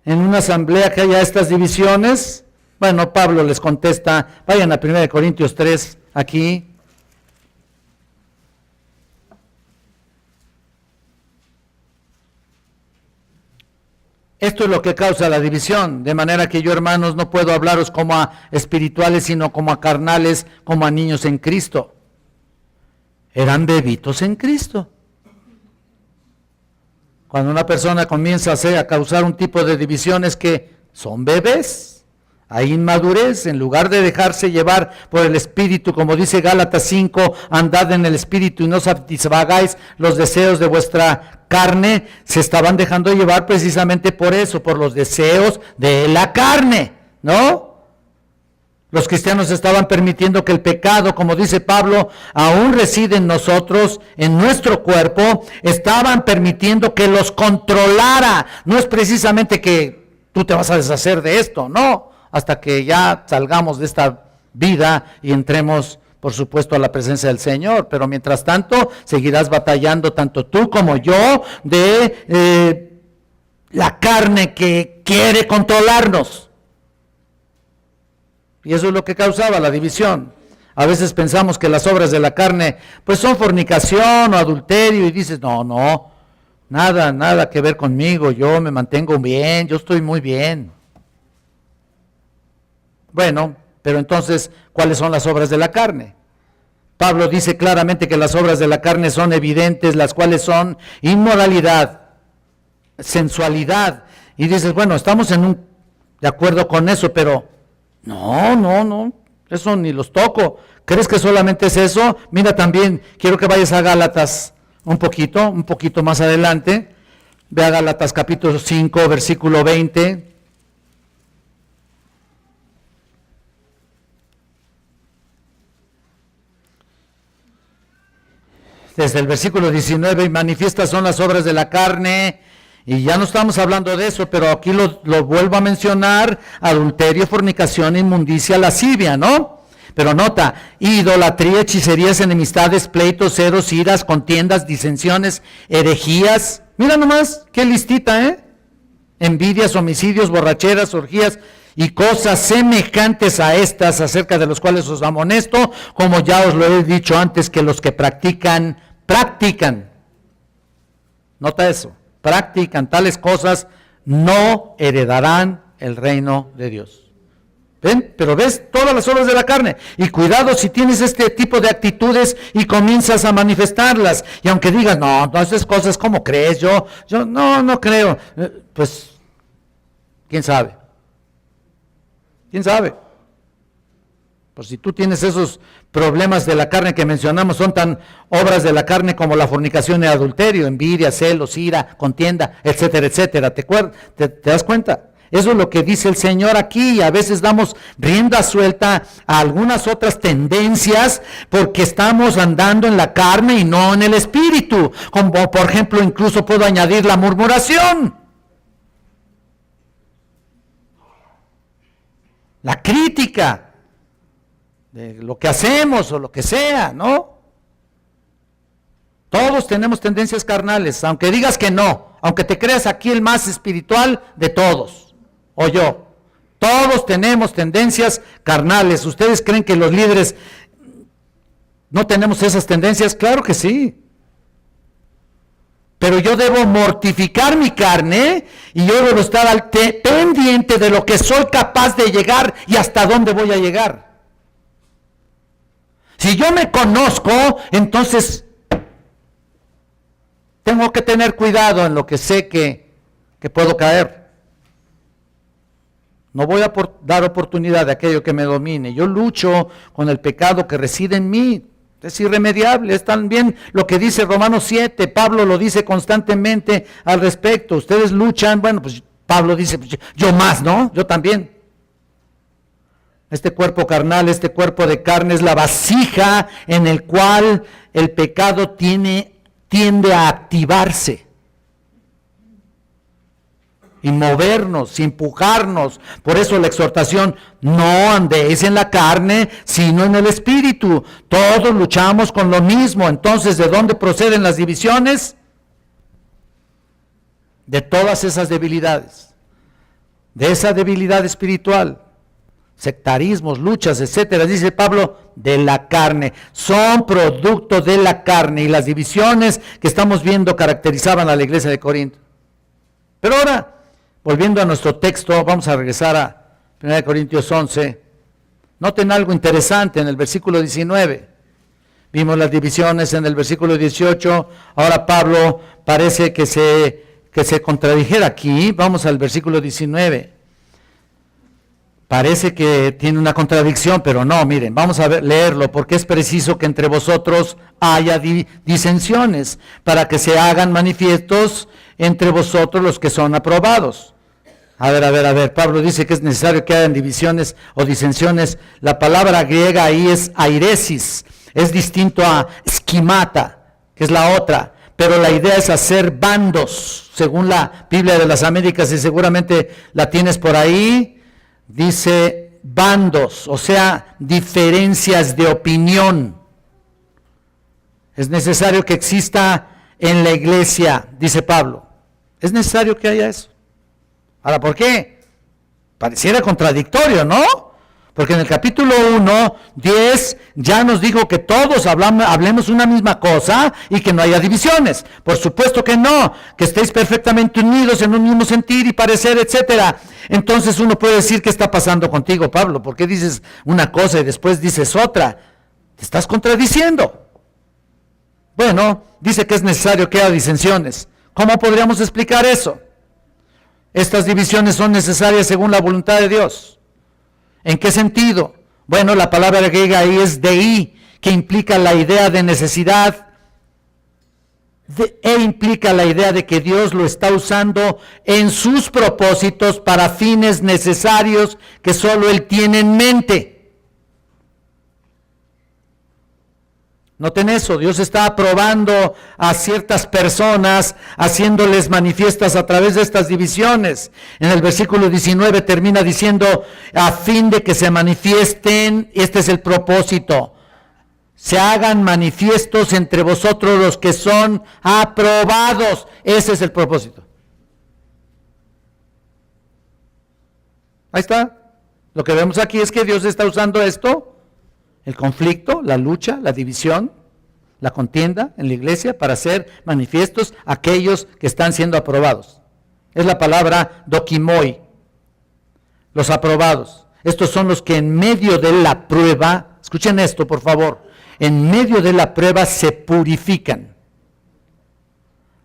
en una asamblea que haya estas divisiones? Bueno, Pablo les contesta, vayan a 1 Corintios 3, aquí. Esto es lo que causa la división, de manera que yo, hermanos, no puedo hablaros como a espirituales, sino como a carnales, como a niños en Cristo. Eran bebitos en Cristo. Cuando una persona comienza a causar un tipo de divisiones que son bebés, hay inmadurez, en lugar de dejarse llevar por el Espíritu, como dice Gálatas 5, andad en el Espíritu y no satisfagáis los deseos de vuestra carne, se estaban dejando llevar precisamente por eso, por los deseos de la carne, ¿no? Los cristianos estaban permitiendo que el pecado, como dice Pablo, aún reside en nosotros, en nuestro cuerpo, estaban permitiendo que los controlara. No es precisamente que tú te vas a deshacer de esto, no, hasta que ya salgamos de esta vida y entremos, por supuesto, a la presencia del Señor, pero mientras tanto seguirás batallando tanto tú como yo de la carne que quiere controlarnos. Y eso es lo que causaba la división. A veces pensamos que las obras de la carne pues son fornicación o adulterio y dices, no, nada que ver conmigo, yo me mantengo bien, yo estoy muy bien. Bueno, pero entonces, ¿cuáles son las obras de la carne? Pablo dice claramente que las obras de la carne son evidentes, las cuales son inmoralidad, sensualidad. Y dices, bueno, estamos de acuerdo con eso, pero no, eso ni los toco. ¿Crees que solamente es eso? Mira también, quiero que vayas a Gálatas un poquito más adelante. Ve a Gálatas capítulo 5, versículo 20. Desde el versículo 19, y manifiestas son las obras de la carne, y ya no estamos hablando de eso, pero aquí lo vuelvo a mencionar: adulterio, fornicación, inmundicia, lascivia, ¿no? Pero nota, idolatría, hechicerías, enemistades, pleitos, celos, iras, contiendas, disensiones, herejías. Mira nomás, qué listita, envidias, homicidios, borracheras, orgías y cosas semejantes a estas, acerca de los cuales os amonesto, como ya os lo he dicho antes, que los que practican, nota eso, practican tales cosas, no heredarán el reino de Dios. ¿Ven? Pero ves todas las obras de la carne. Y cuidado si tienes este tipo de actitudes y comienzas a manifestarlas. Y aunque digas, no, esas cosas, ¿cómo crees? Yo no creo. Pues, ¿quién sabe? ¿Quién sabe? Pues si tú tienes esos problemas de la carne que mencionamos, son tan obras de la carne como la fornicación y adulterio, envidia, celos, ira, contienda, etcétera, etcétera. ¿Te das cuenta? Eso es lo que dice el Señor aquí, y a veces damos rienda suelta a algunas otras tendencias porque estamos andando en la carne y no en el espíritu. Como por ejemplo, incluso puedo añadir la murmuración, la crítica de lo que hacemos o lo que sea, ¿no? Todos tenemos tendencias carnales, aunque digas que no, aunque te creas aquí el más espiritual de todos. O yo, todos tenemos tendencias carnales. ¿Ustedes creen que los líderes ¿No tenemos esas tendencias? Claro que sí. Pero yo debo mortificar mi carne y yo debo estar pendiente de lo que soy capaz de llegar y hasta dónde voy a llegar. Si yo me conozco, entonces tengo que tener cuidado en lo que sé que puedo caer. No voy a dar oportunidad de aquello que me domine. Yo lucho con el pecado que reside en mí. Es irremediable, es también lo que dice Romanos 7, Pablo lo dice constantemente al respecto. Ustedes luchan, bueno, pues Pablo dice, pues yo más, ¿no? Yo también. Este cuerpo carnal, este cuerpo de carne es la vasija en el cual el pecado tiende a activarse. Y movernos, empujarnos. Por eso la exhortación, no andéis en la carne, sino en el espíritu. Todos luchamos con lo mismo. Entonces, ¿de dónde proceden las divisiones? De todas esas debilidades. De esa debilidad espiritual. Sectarismos, luchas, etcétera. Dice Pablo, de la carne. Son producto de la carne. Y las divisiones que estamos viendo caracterizaban a la iglesia de Corinto. Pero ahora, volviendo a nuestro texto, vamos a regresar a 1 Corintios 11. Noten algo interesante en el versículo 19. Vimos las divisiones en el versículo 18. Ahora Pablo parece que se contradijera aquí. Vamos al versículo 19. Parece que tiene una contradicción, pero no, miren, vamos a leerlo, porque es preciso que entre vosotros haya disensiones, para que se hagan manifiestos entre vosotros los que son aprobados. A ver, Pablo dice que es necesario que hayan divisiones o disensiones. La palabra griega ahí es airesis, es distinto a schemata, que es la otra, pero la idea es hacer bandos, según la Biblia de las Américas, y seguramente la tienes por ahí. Dice bandos, o sea, diferencias de opinión. Es necesario que exista en la iglesia, dice Pablo. Es necesario que haya eso. Ahora, ¿por qué? Pareciera contradictorio, ¿no? Porque en el capítulo 1, 10, ya nos dijo que todos hablemos una misma cosa y que no haya divisiones. Por supuesto que no, que estéis perfectamente unidos en un mismo sentir y parecer, etcétera. Entonces uno puede decir, ¿qué está pasando contigo, Pablo? ¿Por qué dices una cosa y después dices otra? Te estás contradiciendo. Bueno, dice que es necesario que haya disensiones. ¿Cómo podríamos explicar eso? Estas divisiones son necesarias según la voluntad de Dios. ¿En qué sentido? Bueno, la palabra griega ahí es dei, que implica la idea de necesidad e implica la idea de que Dios lo está usando en sus propósitos para fines necesarios que solo Él tiene en mente. Noten eso, Dios está aprobando a ciertas personas, haciéndoles manifiestas a través de estas divisiones. En el versículo 19 termina diciendo, a fin de que se manifiesten, este es el propósito, se hagan manifiestos entre vosotros los que son aprobados. Ese es el propósito. Ahí está. Lo que vemos aquí es que Dios está usando esto, el conflicto, la lucha, la división, la contienda en la iglesia para hacer manifiestos aquellos que están siendo aprobados. Es la palabra dokimoi, los aprobados. Estos son los que en medio de la prueba, escuchen esto por favor, en medio de la prueba se purifican,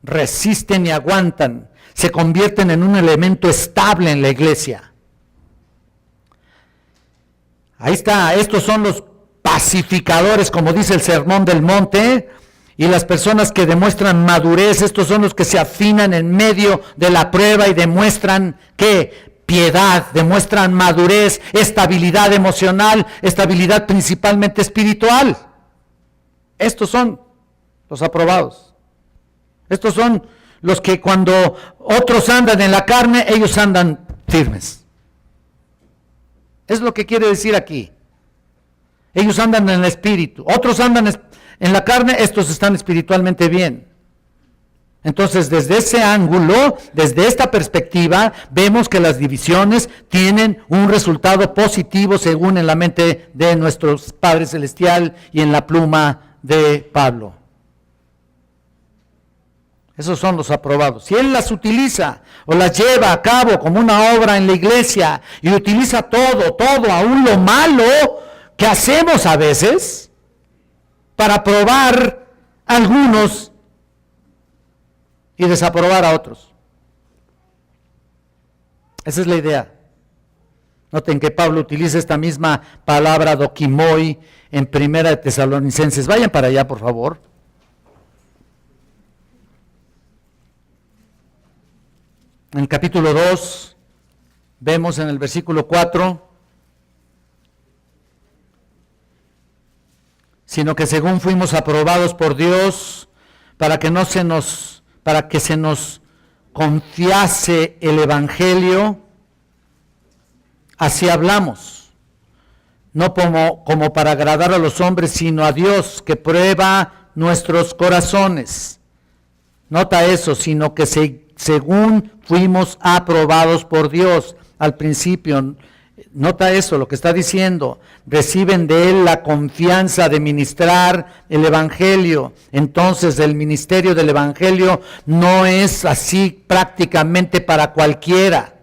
resisten y aguantan, se convierten en un elemento estable en la iglesia. Ahí está, estos son los pacificadores, como dice el Sermón del Monte, y las personas que demuestran madurez, estos son los que se afinan en medio de la prueba y demuestran ¿qué? Piedad, demuestran madurez, estabilidad emocional, estabilidad principalmente espiritual. Estos son los aprobados. Estos son los que cuando otros andan en la carne, ellos andan firmes. Es lo que quiere decir aquí. Ellos andan en el espíritu, otros andan en la carne, estos están espiritualmente bien. Entonces, desde ese ángulo, desde esta perspectiva, vemos que las divisiones tienen un resultado positivo según en la mente de nuestro Padre Celestial y en la pluma de Pablo. Esos son los aprobados. Si Él las utiliza o las lleva a cabo como una obra en la iglesia y utiliza todo, aún lo malo que hacemos a veces, para aprobar a algunos y desaprobar a otros. Esa es la idea. Noten que Pablo utiliza esta misma palabra dokimoi en Primera de Tesalonicenses. Vayan para allá, por favor. En el capítulo 2, vemos en el versículo 4, sino que según fuimos aprobados por Dios para que se nos confiase el Evangelio, así hablamos, no como para agradar a los hombres, sino a Dios que prueba nuestros corazones. Nota eso, sino que según fuimos aprobados por Dios al principio. Nota eso, lo que está diciendo, reciben de Él la confianza de ministrar el Evangelio. Entonces el ministerio del Evangelio no es así prácticamente para cualquiera,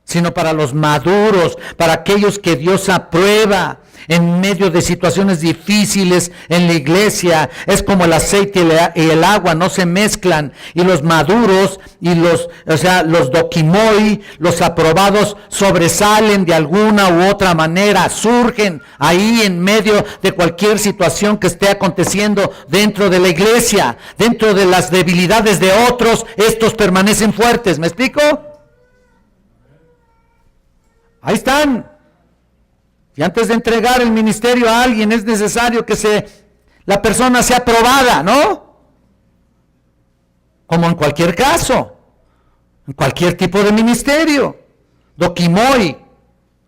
sino para los maduros, para aquellos que Dios aprueba en medio de situaciones difíciles en la iglesia. Es como el aceite y el agua, no se mezclan, y los maduros y los dokimoi, los aprobados, sobresalen de alguna u otra manera, surgen ahí en medio de cualquier situación que esté aconteciendo dentro de la iglesia, dentro de las debilidades de otros, estos permanecen fuertes. ¿Me explico? Ahí están. Y antes de entregar el ministerio a alguien es necesario que la persona sea aprobada, ¿no? Como en cualquier caso, en cualquier tipo de ministerio. Dokimoi,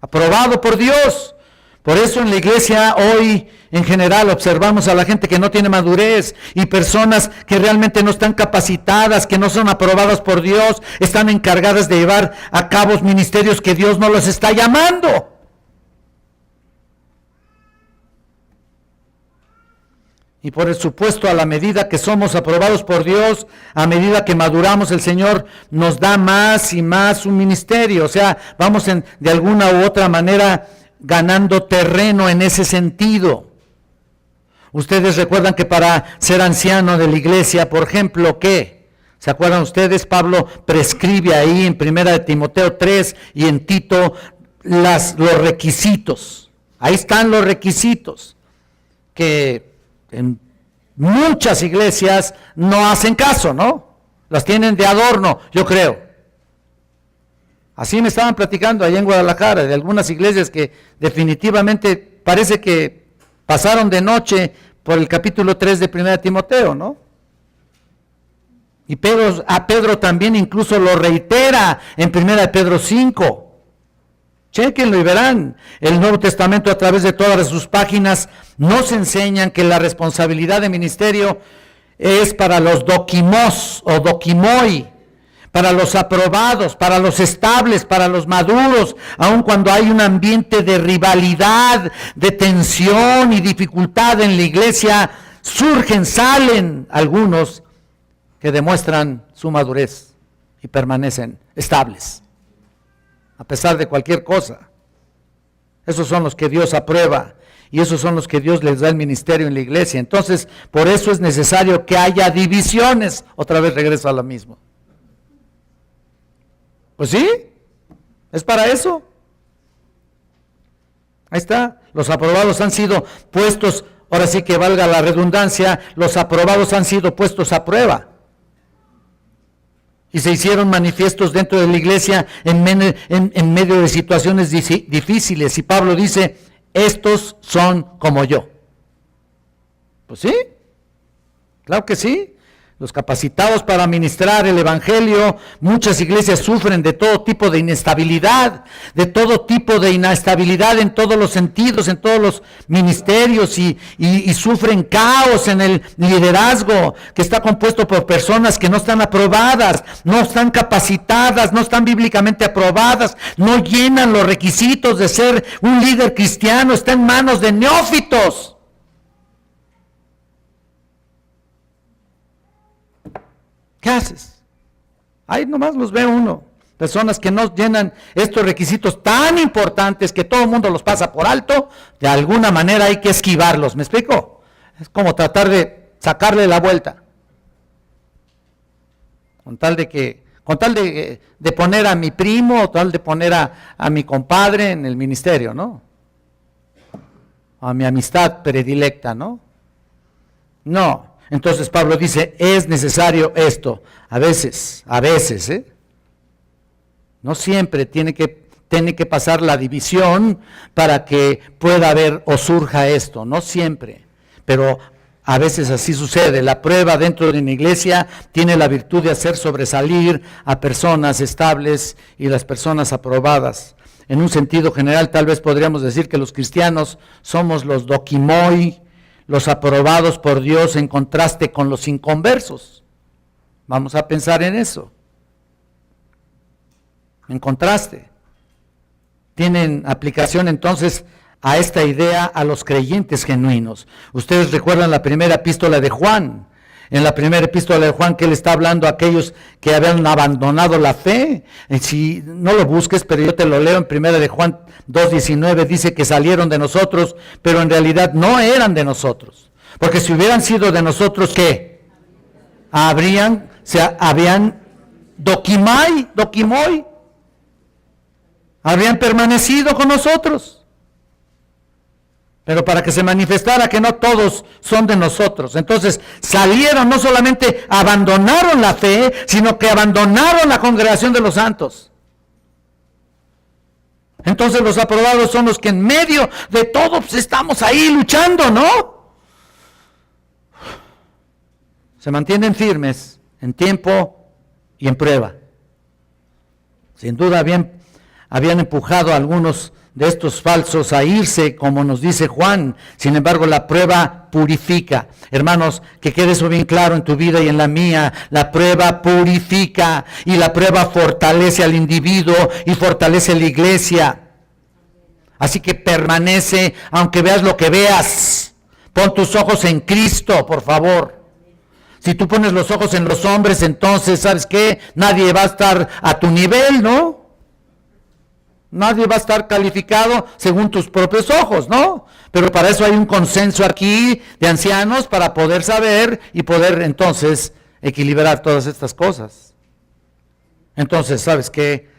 aprobado por Dios. Por eso en la iglesia hoy en general observamos a la gente que no tiene madurez y personas que realmente no están capacitadas, que no son aprobadas por Dios, están encargadas de llevar a cabo ministerios que Dios no los está llamando. Y por supuesto, a la medida que somos aprobados por Dios, a medida que maduramos, el Señor nos da más y más un ministerio. O sea, vamos de alguna u otra manera ganando terreno en ese sentido. Ustedes recuerdan que para ser anciano de la iglesia, por ejemplo, ¿qué? ¿Se acuerdan ustedes? Pablo prescribe ahí en 1 de Timoteo 3 y en Tito los requisitos. Ahí están los requisitos que en muchas iglesias no hacen caso, ¿no? Las tienen de adorno, yo creo. Así me estaban platicando allá en Guadalajara, de algunas iglesias que definitivamente parece que pasaron de noche por el capítulo 3 de 1 de Timoteo, ¿no? Y a Pedro también incluso lo reitera en 1 de Pedro 5. Chéquenlo y verán. El Nuevo Testamento a través de todas sus páginas nos enseñan que la responsabilidad de ministerio es para los dokimos o dokimoi, para los aprobados, para los estables, para los maduros, aun cuando hay un ambiente de rivalidad, de tensión y dificultad en la iglesia, salen algunos que demuestran su madurez y permanecen estables, a pesar de cualquier cosa. Esos son los que Dios aprueba y esos son los que Dios les da el ministerio en la iglesia. Entonces, por eso es necesario que haya divisiones. Otra vez regreso a lo mismo. Pues sí, es para eso. Ahí está. Los aprobados han sido puestos, ahora sí que valga la redundancia, los aprobados han sido puestos a prueba. Y se hicieron manifiestos dentro de la iglesia en medio de situaciones difíciles. Y Pablo dice, estos son como yo. Pues sí, claro que sí. los capacitados para ministrar el evangelio. Muchas iglesias sufren de todo tipo de inestabilidad, en todos los sentidos, en todos los ministerios, y sufren caos en el liderazgo, que está compuesto por personas que no están aprobadas, no están capacitadas, no están bíblicamente aprobadas, no llenan los requisitos de ser un líder cristiano, está en manos de neófitos. ¿Qué haces? Ahí nomás los ve uno. Personas que no llenan estos requisitos tan importantes que todo el mundo los pasa por alto, de alguna manera hay que esquivarlos. ¿Me explico? Es como tratar de sacarle la vuelta. Con tal de poner a mi primo, o tal de poner a mi compadre en el ministerio, ¿no? A mi amistad predilecta, ¿no? No. Entonces Pablo dice, es necesario esto, a veces, no siempre tiene que pasar la división para que pueda haber o surja esto, no siempre, pero a veces así sucede. La prueba dentro de una iglesia tiene la virtud de hacer sobresalir a personas estables y las personas aprobadas. En un sentido general, tal vez podríamos decir que los cristianos somos los dokimoi, los aprobados por Dios en contraste con los inconversos. Vamos a pensar en eso. En contraste. Tienen aplicación entonces a esta idea a los creyentes genuinos. Ustedes recuerdan la primera epístola de Juan. En la primera epístola de Juan, que él está hablando a aquellos que habían abandonado la fe. Si no lo busques, pero yo te lo leo en primera de Juan 2:19, dice que salieron de nosotros, pero en realidad no eran de nosotros. Porque si hubieran sido de nosotros, ¿qué? Habían dokimoi, habrían permanecido con nosotros. Pero para que se manifestara que no todos son de nosotros. Entonces salieron, no solamente abandonaron la fe, sino que abandonaron la congregación de los santos. Entonces los aprobados son los que en medio de todo pues, estamos ahí luchando, ¿no? Se mantienen firmes en tiempo y en prueba. Sin duda habían empujado a algunos de estos falsos a irse, como nos dice Juan. Sin embargo, la prueba purifica. Hermanos, que quede eso bien claro en tu vida y en la mía. La prueba purifica y la prueba fortalece al individuo y fortalece a la iglesia. Así que permanece, aunque veas lo que veas. Pon tus ojos en Cristo, por favor. Si tú pones los ojos en los hombres, entonces, ¿sabes qué? Nadie va a estar a tu nivel, ¿no? Nadie va a estar calificado según tus propios ojos, ¿no? Pero para eso hay un consenso aquí de ancianos para poder saber y poder entonces equilibrar todas estas cosas. Entonces, ¿sabes qué?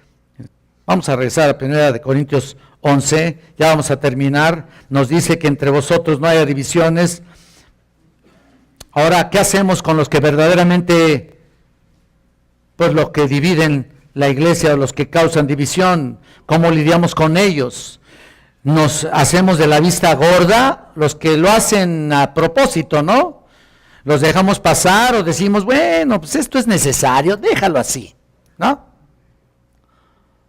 Vamos a regresar a 1 Corintios 11, ya vamos a terminar. Nos dice que entre vosotros no haya divisiones. Ahora, ¿qué hacemos con los que verdaderamente, pues los que dividen la iglesia o los que causan división? ¿Cómo lidiamos con ellos? ¿Nos hacemos de la vista gorda? Los que lo hacen a propósito, ¿no? ¿Los dejamos pasar o decimos, bueno, pues esto es necesario, déjalo así, ¿no?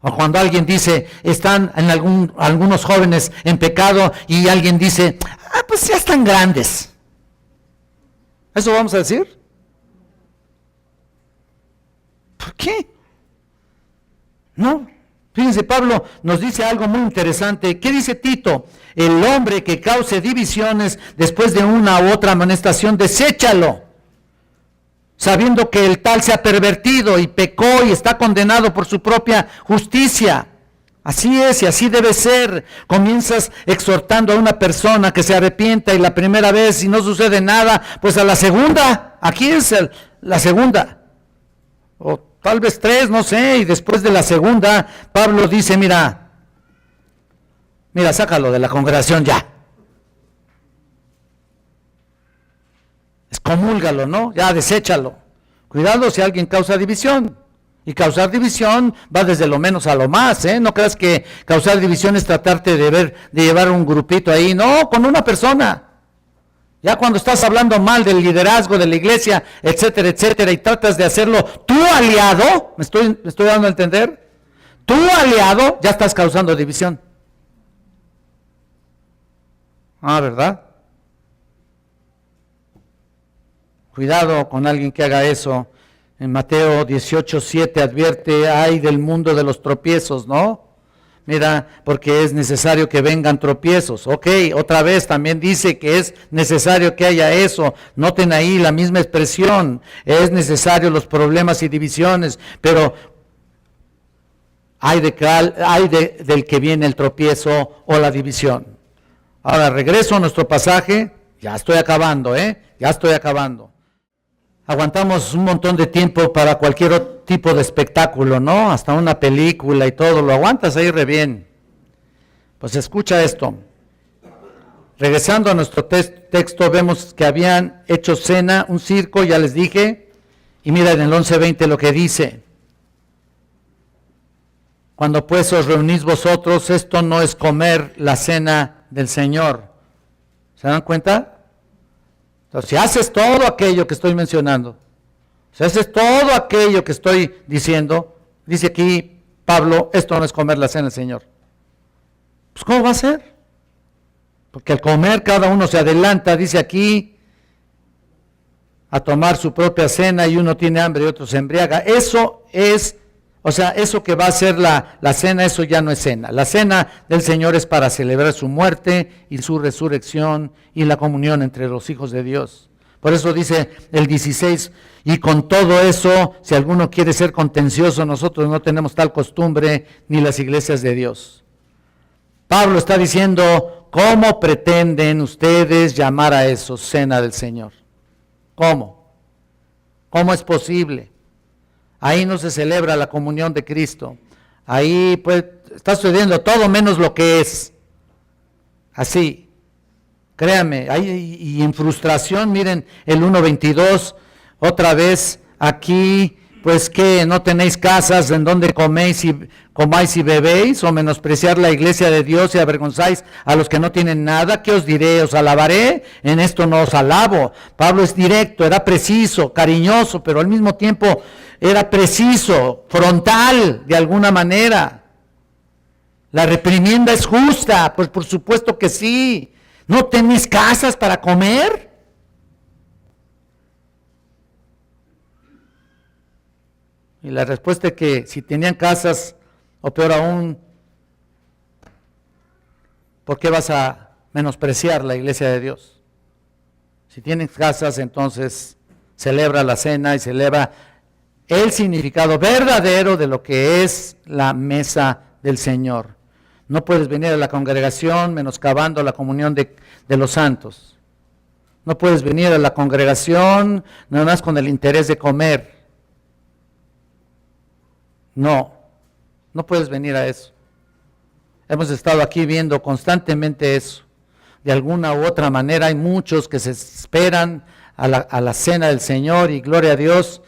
O cuando alguien dice, están en algunos jóvenes en pecado y alguien dice, pues ya están grandes. ¿Eso vamos a decir? ¿Por qué? No. Fíjense, Pablo nos dice algo muy interesante. ¿Qué dice Tito? El hombre que cause divisiones después de una u otra amonestación, deséchalo, sabiendo que el tal se ha pervertido y pecó y está condenado por su propia justicia. Así es y así debe ser. Comienzas exhortando a una persona que se arrepienta y la primera vez y no sucede nada, pues a la segunda, aquí es la segunda. O tal vez 3, no sé, y después de la segunda, Pablo dice, mira, sácalo de la congregación ya. Excomúlgalo, ¿no? Ya, deséchalo. Cuidado si alguien causa división. Y causar división va desde lo menos a lo más, ¿eh? No creas que causar división es tratarte de llevar un grupito ahí. No, con una persona. Ya cuando estás hablando mal del liderazgo de la iglesia, etcétera, etcétera, y tratas de hacerlo tu aliado, ¿me estoy dando a entender? Tu aliado, ya estás causando división. ¿Verdad? Cuidado con alguien que haga eso. En Mateo 18:7 advierte, ay del mundo de los tropiezos, ¿no? Mira, porque es necesario que vengan tropiezos. Ok, otra vez también dice que es necesario que haya eso. Noten ahí la misma expresión. Es necesario los problemas y divisiones, pero hay del que viene el tropiezo o la división. Ahora regreso a nuestro pasaje. Ya estoy acabando, ya estoy acabando. Aguantamos un montón de tiempo para cualquier otro tipo de espectáculo, ¿no? Hasta una película y todo, lo aguantas ahí re bien. Pues escucha esto. Regresando a nuestro texto, vemos que habían hecho cena, un circo, ya les dije, y mira en el 11:20 lo que dice. Cuando pues os reunís vosotros, esto no es comer la cena del Señor. ¿Se dan cuenta? Entonces, si haces todo aquello que estoy mencionando, si haces todo aquello que estoy diciendo, dice aquí Pablo, esto no es comer la cena del Señor. Pues ¿cómo va a ser? Porque al comer cada uno se adelanta, dice aquí, a tomar su propia cena y uno tiene hambre y otro se embriaga. Eso es, eso que va a ser la cena, eso ya no es cena. La cena del Señor es para celebrar su muerte y su resurrección y la comunión entre los hijos de Dios. Por eso dice el 16, y con todo eso, si alguno quiere ser contencioso, nosotros no tenemos tal costumbre ni las iglesias de Dios. Pablo está diciendo, ¿cómo pretenden ustedes llamar a eso cena del Señor? ¿Cómo? ¿Cómo es posible? Ahí no se celebra la comunión de Cristo. Ahí pues está sucediendo todo menos lo que es. Así. Créanme, y en frustración, miren el 1:22, otra vez aquí, pues que no tenéis casas en donde comáis y bebéis, o menospreciar la iglesia de Dios y avergonzáis a los que no tienen nada. ¿Qué os diré? ¿Os alabaré? En esto no os alabo. Pablo es directo, era preciso, cariñoso, pero al mismo tiempo era preciso, frontal, de alguna manera. La reprimienda es justa, pues por supuesto que sí. ¿No tenéis casas para comer? Y la respuesta es que si tenían casas, o peor aún, ¿por qué vas a menospreciar la iglesia de Dios? Si tienes casas, entonces celebra la cena y celebra el significado verdadero de lo que es la mesa del Señor. No puedes venir a la congregación menoscabando la comunión de los santos. No puedes venir a la congregación nada más con el interés de comer. No puedes venir a eso. Hemos estado aquí viendo constantemente eso. De alguna u otra manera hay muchos que se esperan a la cena del Señor y gloria a Dios,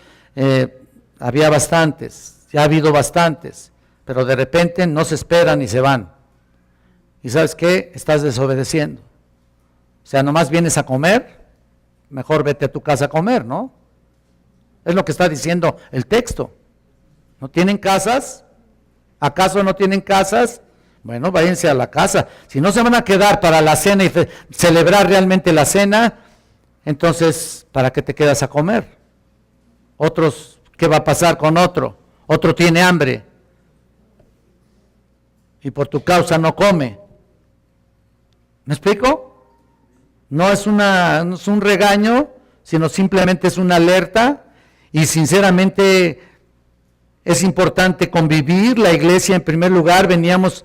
había bastantes, ya ha habido bastantes, pero de repente no se esperan y se van. ¿Y sabes qué? Estás desobedeciendo. O sea, nomás vienes a comer, mejor vete a tu casa a comer, ¿no? Es lo que está diciendo el texto. ¿No tienen casas? ¿Acaso no tienen casas? Bueno, váyanse a la casa. Si no se van a quedar para la cena y celebrar realmente la cena, entonces, ¿para qué te quedas a comer? Otros, ¿qué va a pasar con otro? Otro tiene hambre y por tu causa no come. ¿Me explico? No es un regaño, sino simplemente es una alerta, y sinceramente es importante convivir. La iglesia, en primer lugar, debemos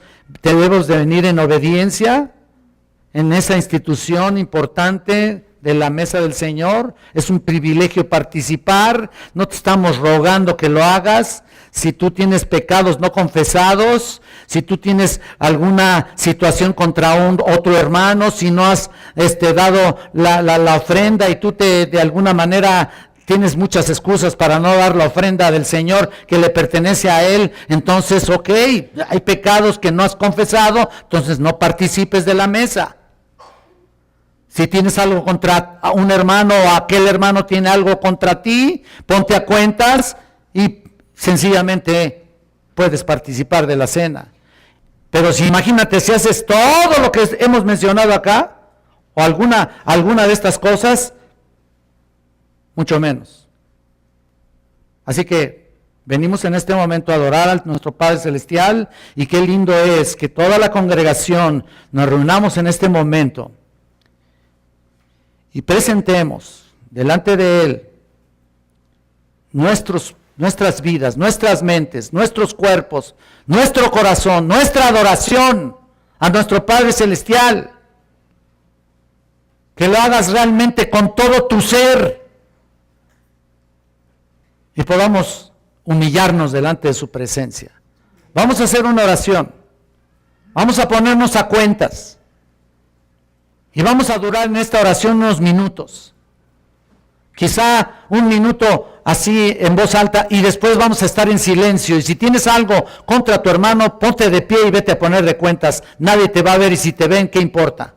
de venir en obediencia en esa institución importante de la mesa del Señor. Es un privilegio participar, no te estamos rogando que lo hagas. Si tú tienes pecados no confesados, si tú tienes alguna situación contra otro hermano, si no has dado la ofrenda y tú de alguna manera tienes muchas excusas para no dar la ofrenda del Señor que le pertenece a Él, entonces hay pecados que no has confesado, entonces no participes de la mesa. Si tienes algo contra un hermano o aquel hermano tiene algo contra ti, ponte a cuentas y sencillamente puedes participar de la cena. Pero si imagínate si haces todo lo que hemos mencionado acá, o alguna de estas cosas, mucho menos. Así que venimos en este momento a adorar a nuestro Padre Celestial, y qué lindo es que toda la congregación nos reunamos en este momento y presentemos delante de Él nuestras vidas, nuestras mentes, nuestros cuerpos, nuestro corazón, nuestra adoración a nuestro Padre Celestial. Que lo hagas realmente con todo tu ser y podamos humillarnos delante de su presencia. Vamos a hacer una oración, vamos a ponernos a cuentas y vamos a durar en esta oración unos minutos, quizá un minuto así en voz alta, y después vamos a estar en silencio. Y si tienes algo contra tu hermano, ponte de pie y vete a poner de cuentas. Nadie te va a ver, y si te ven, ¿qué importa?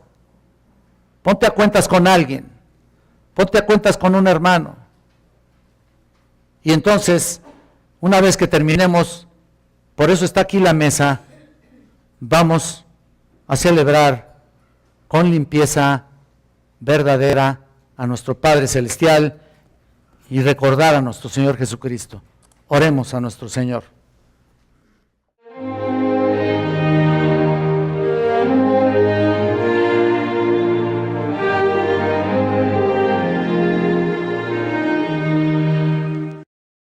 Ponte a cuentas con alguien, ponte a cuentas con un hermano. Y entonces, una vez que terminemos, por eso está aquí la mesa, vamos a celebrar con limpieza verdadera a nuestro Padre Celestial y recordar a nuestro Señor Jesucristo. Oremos a nuestro Señor.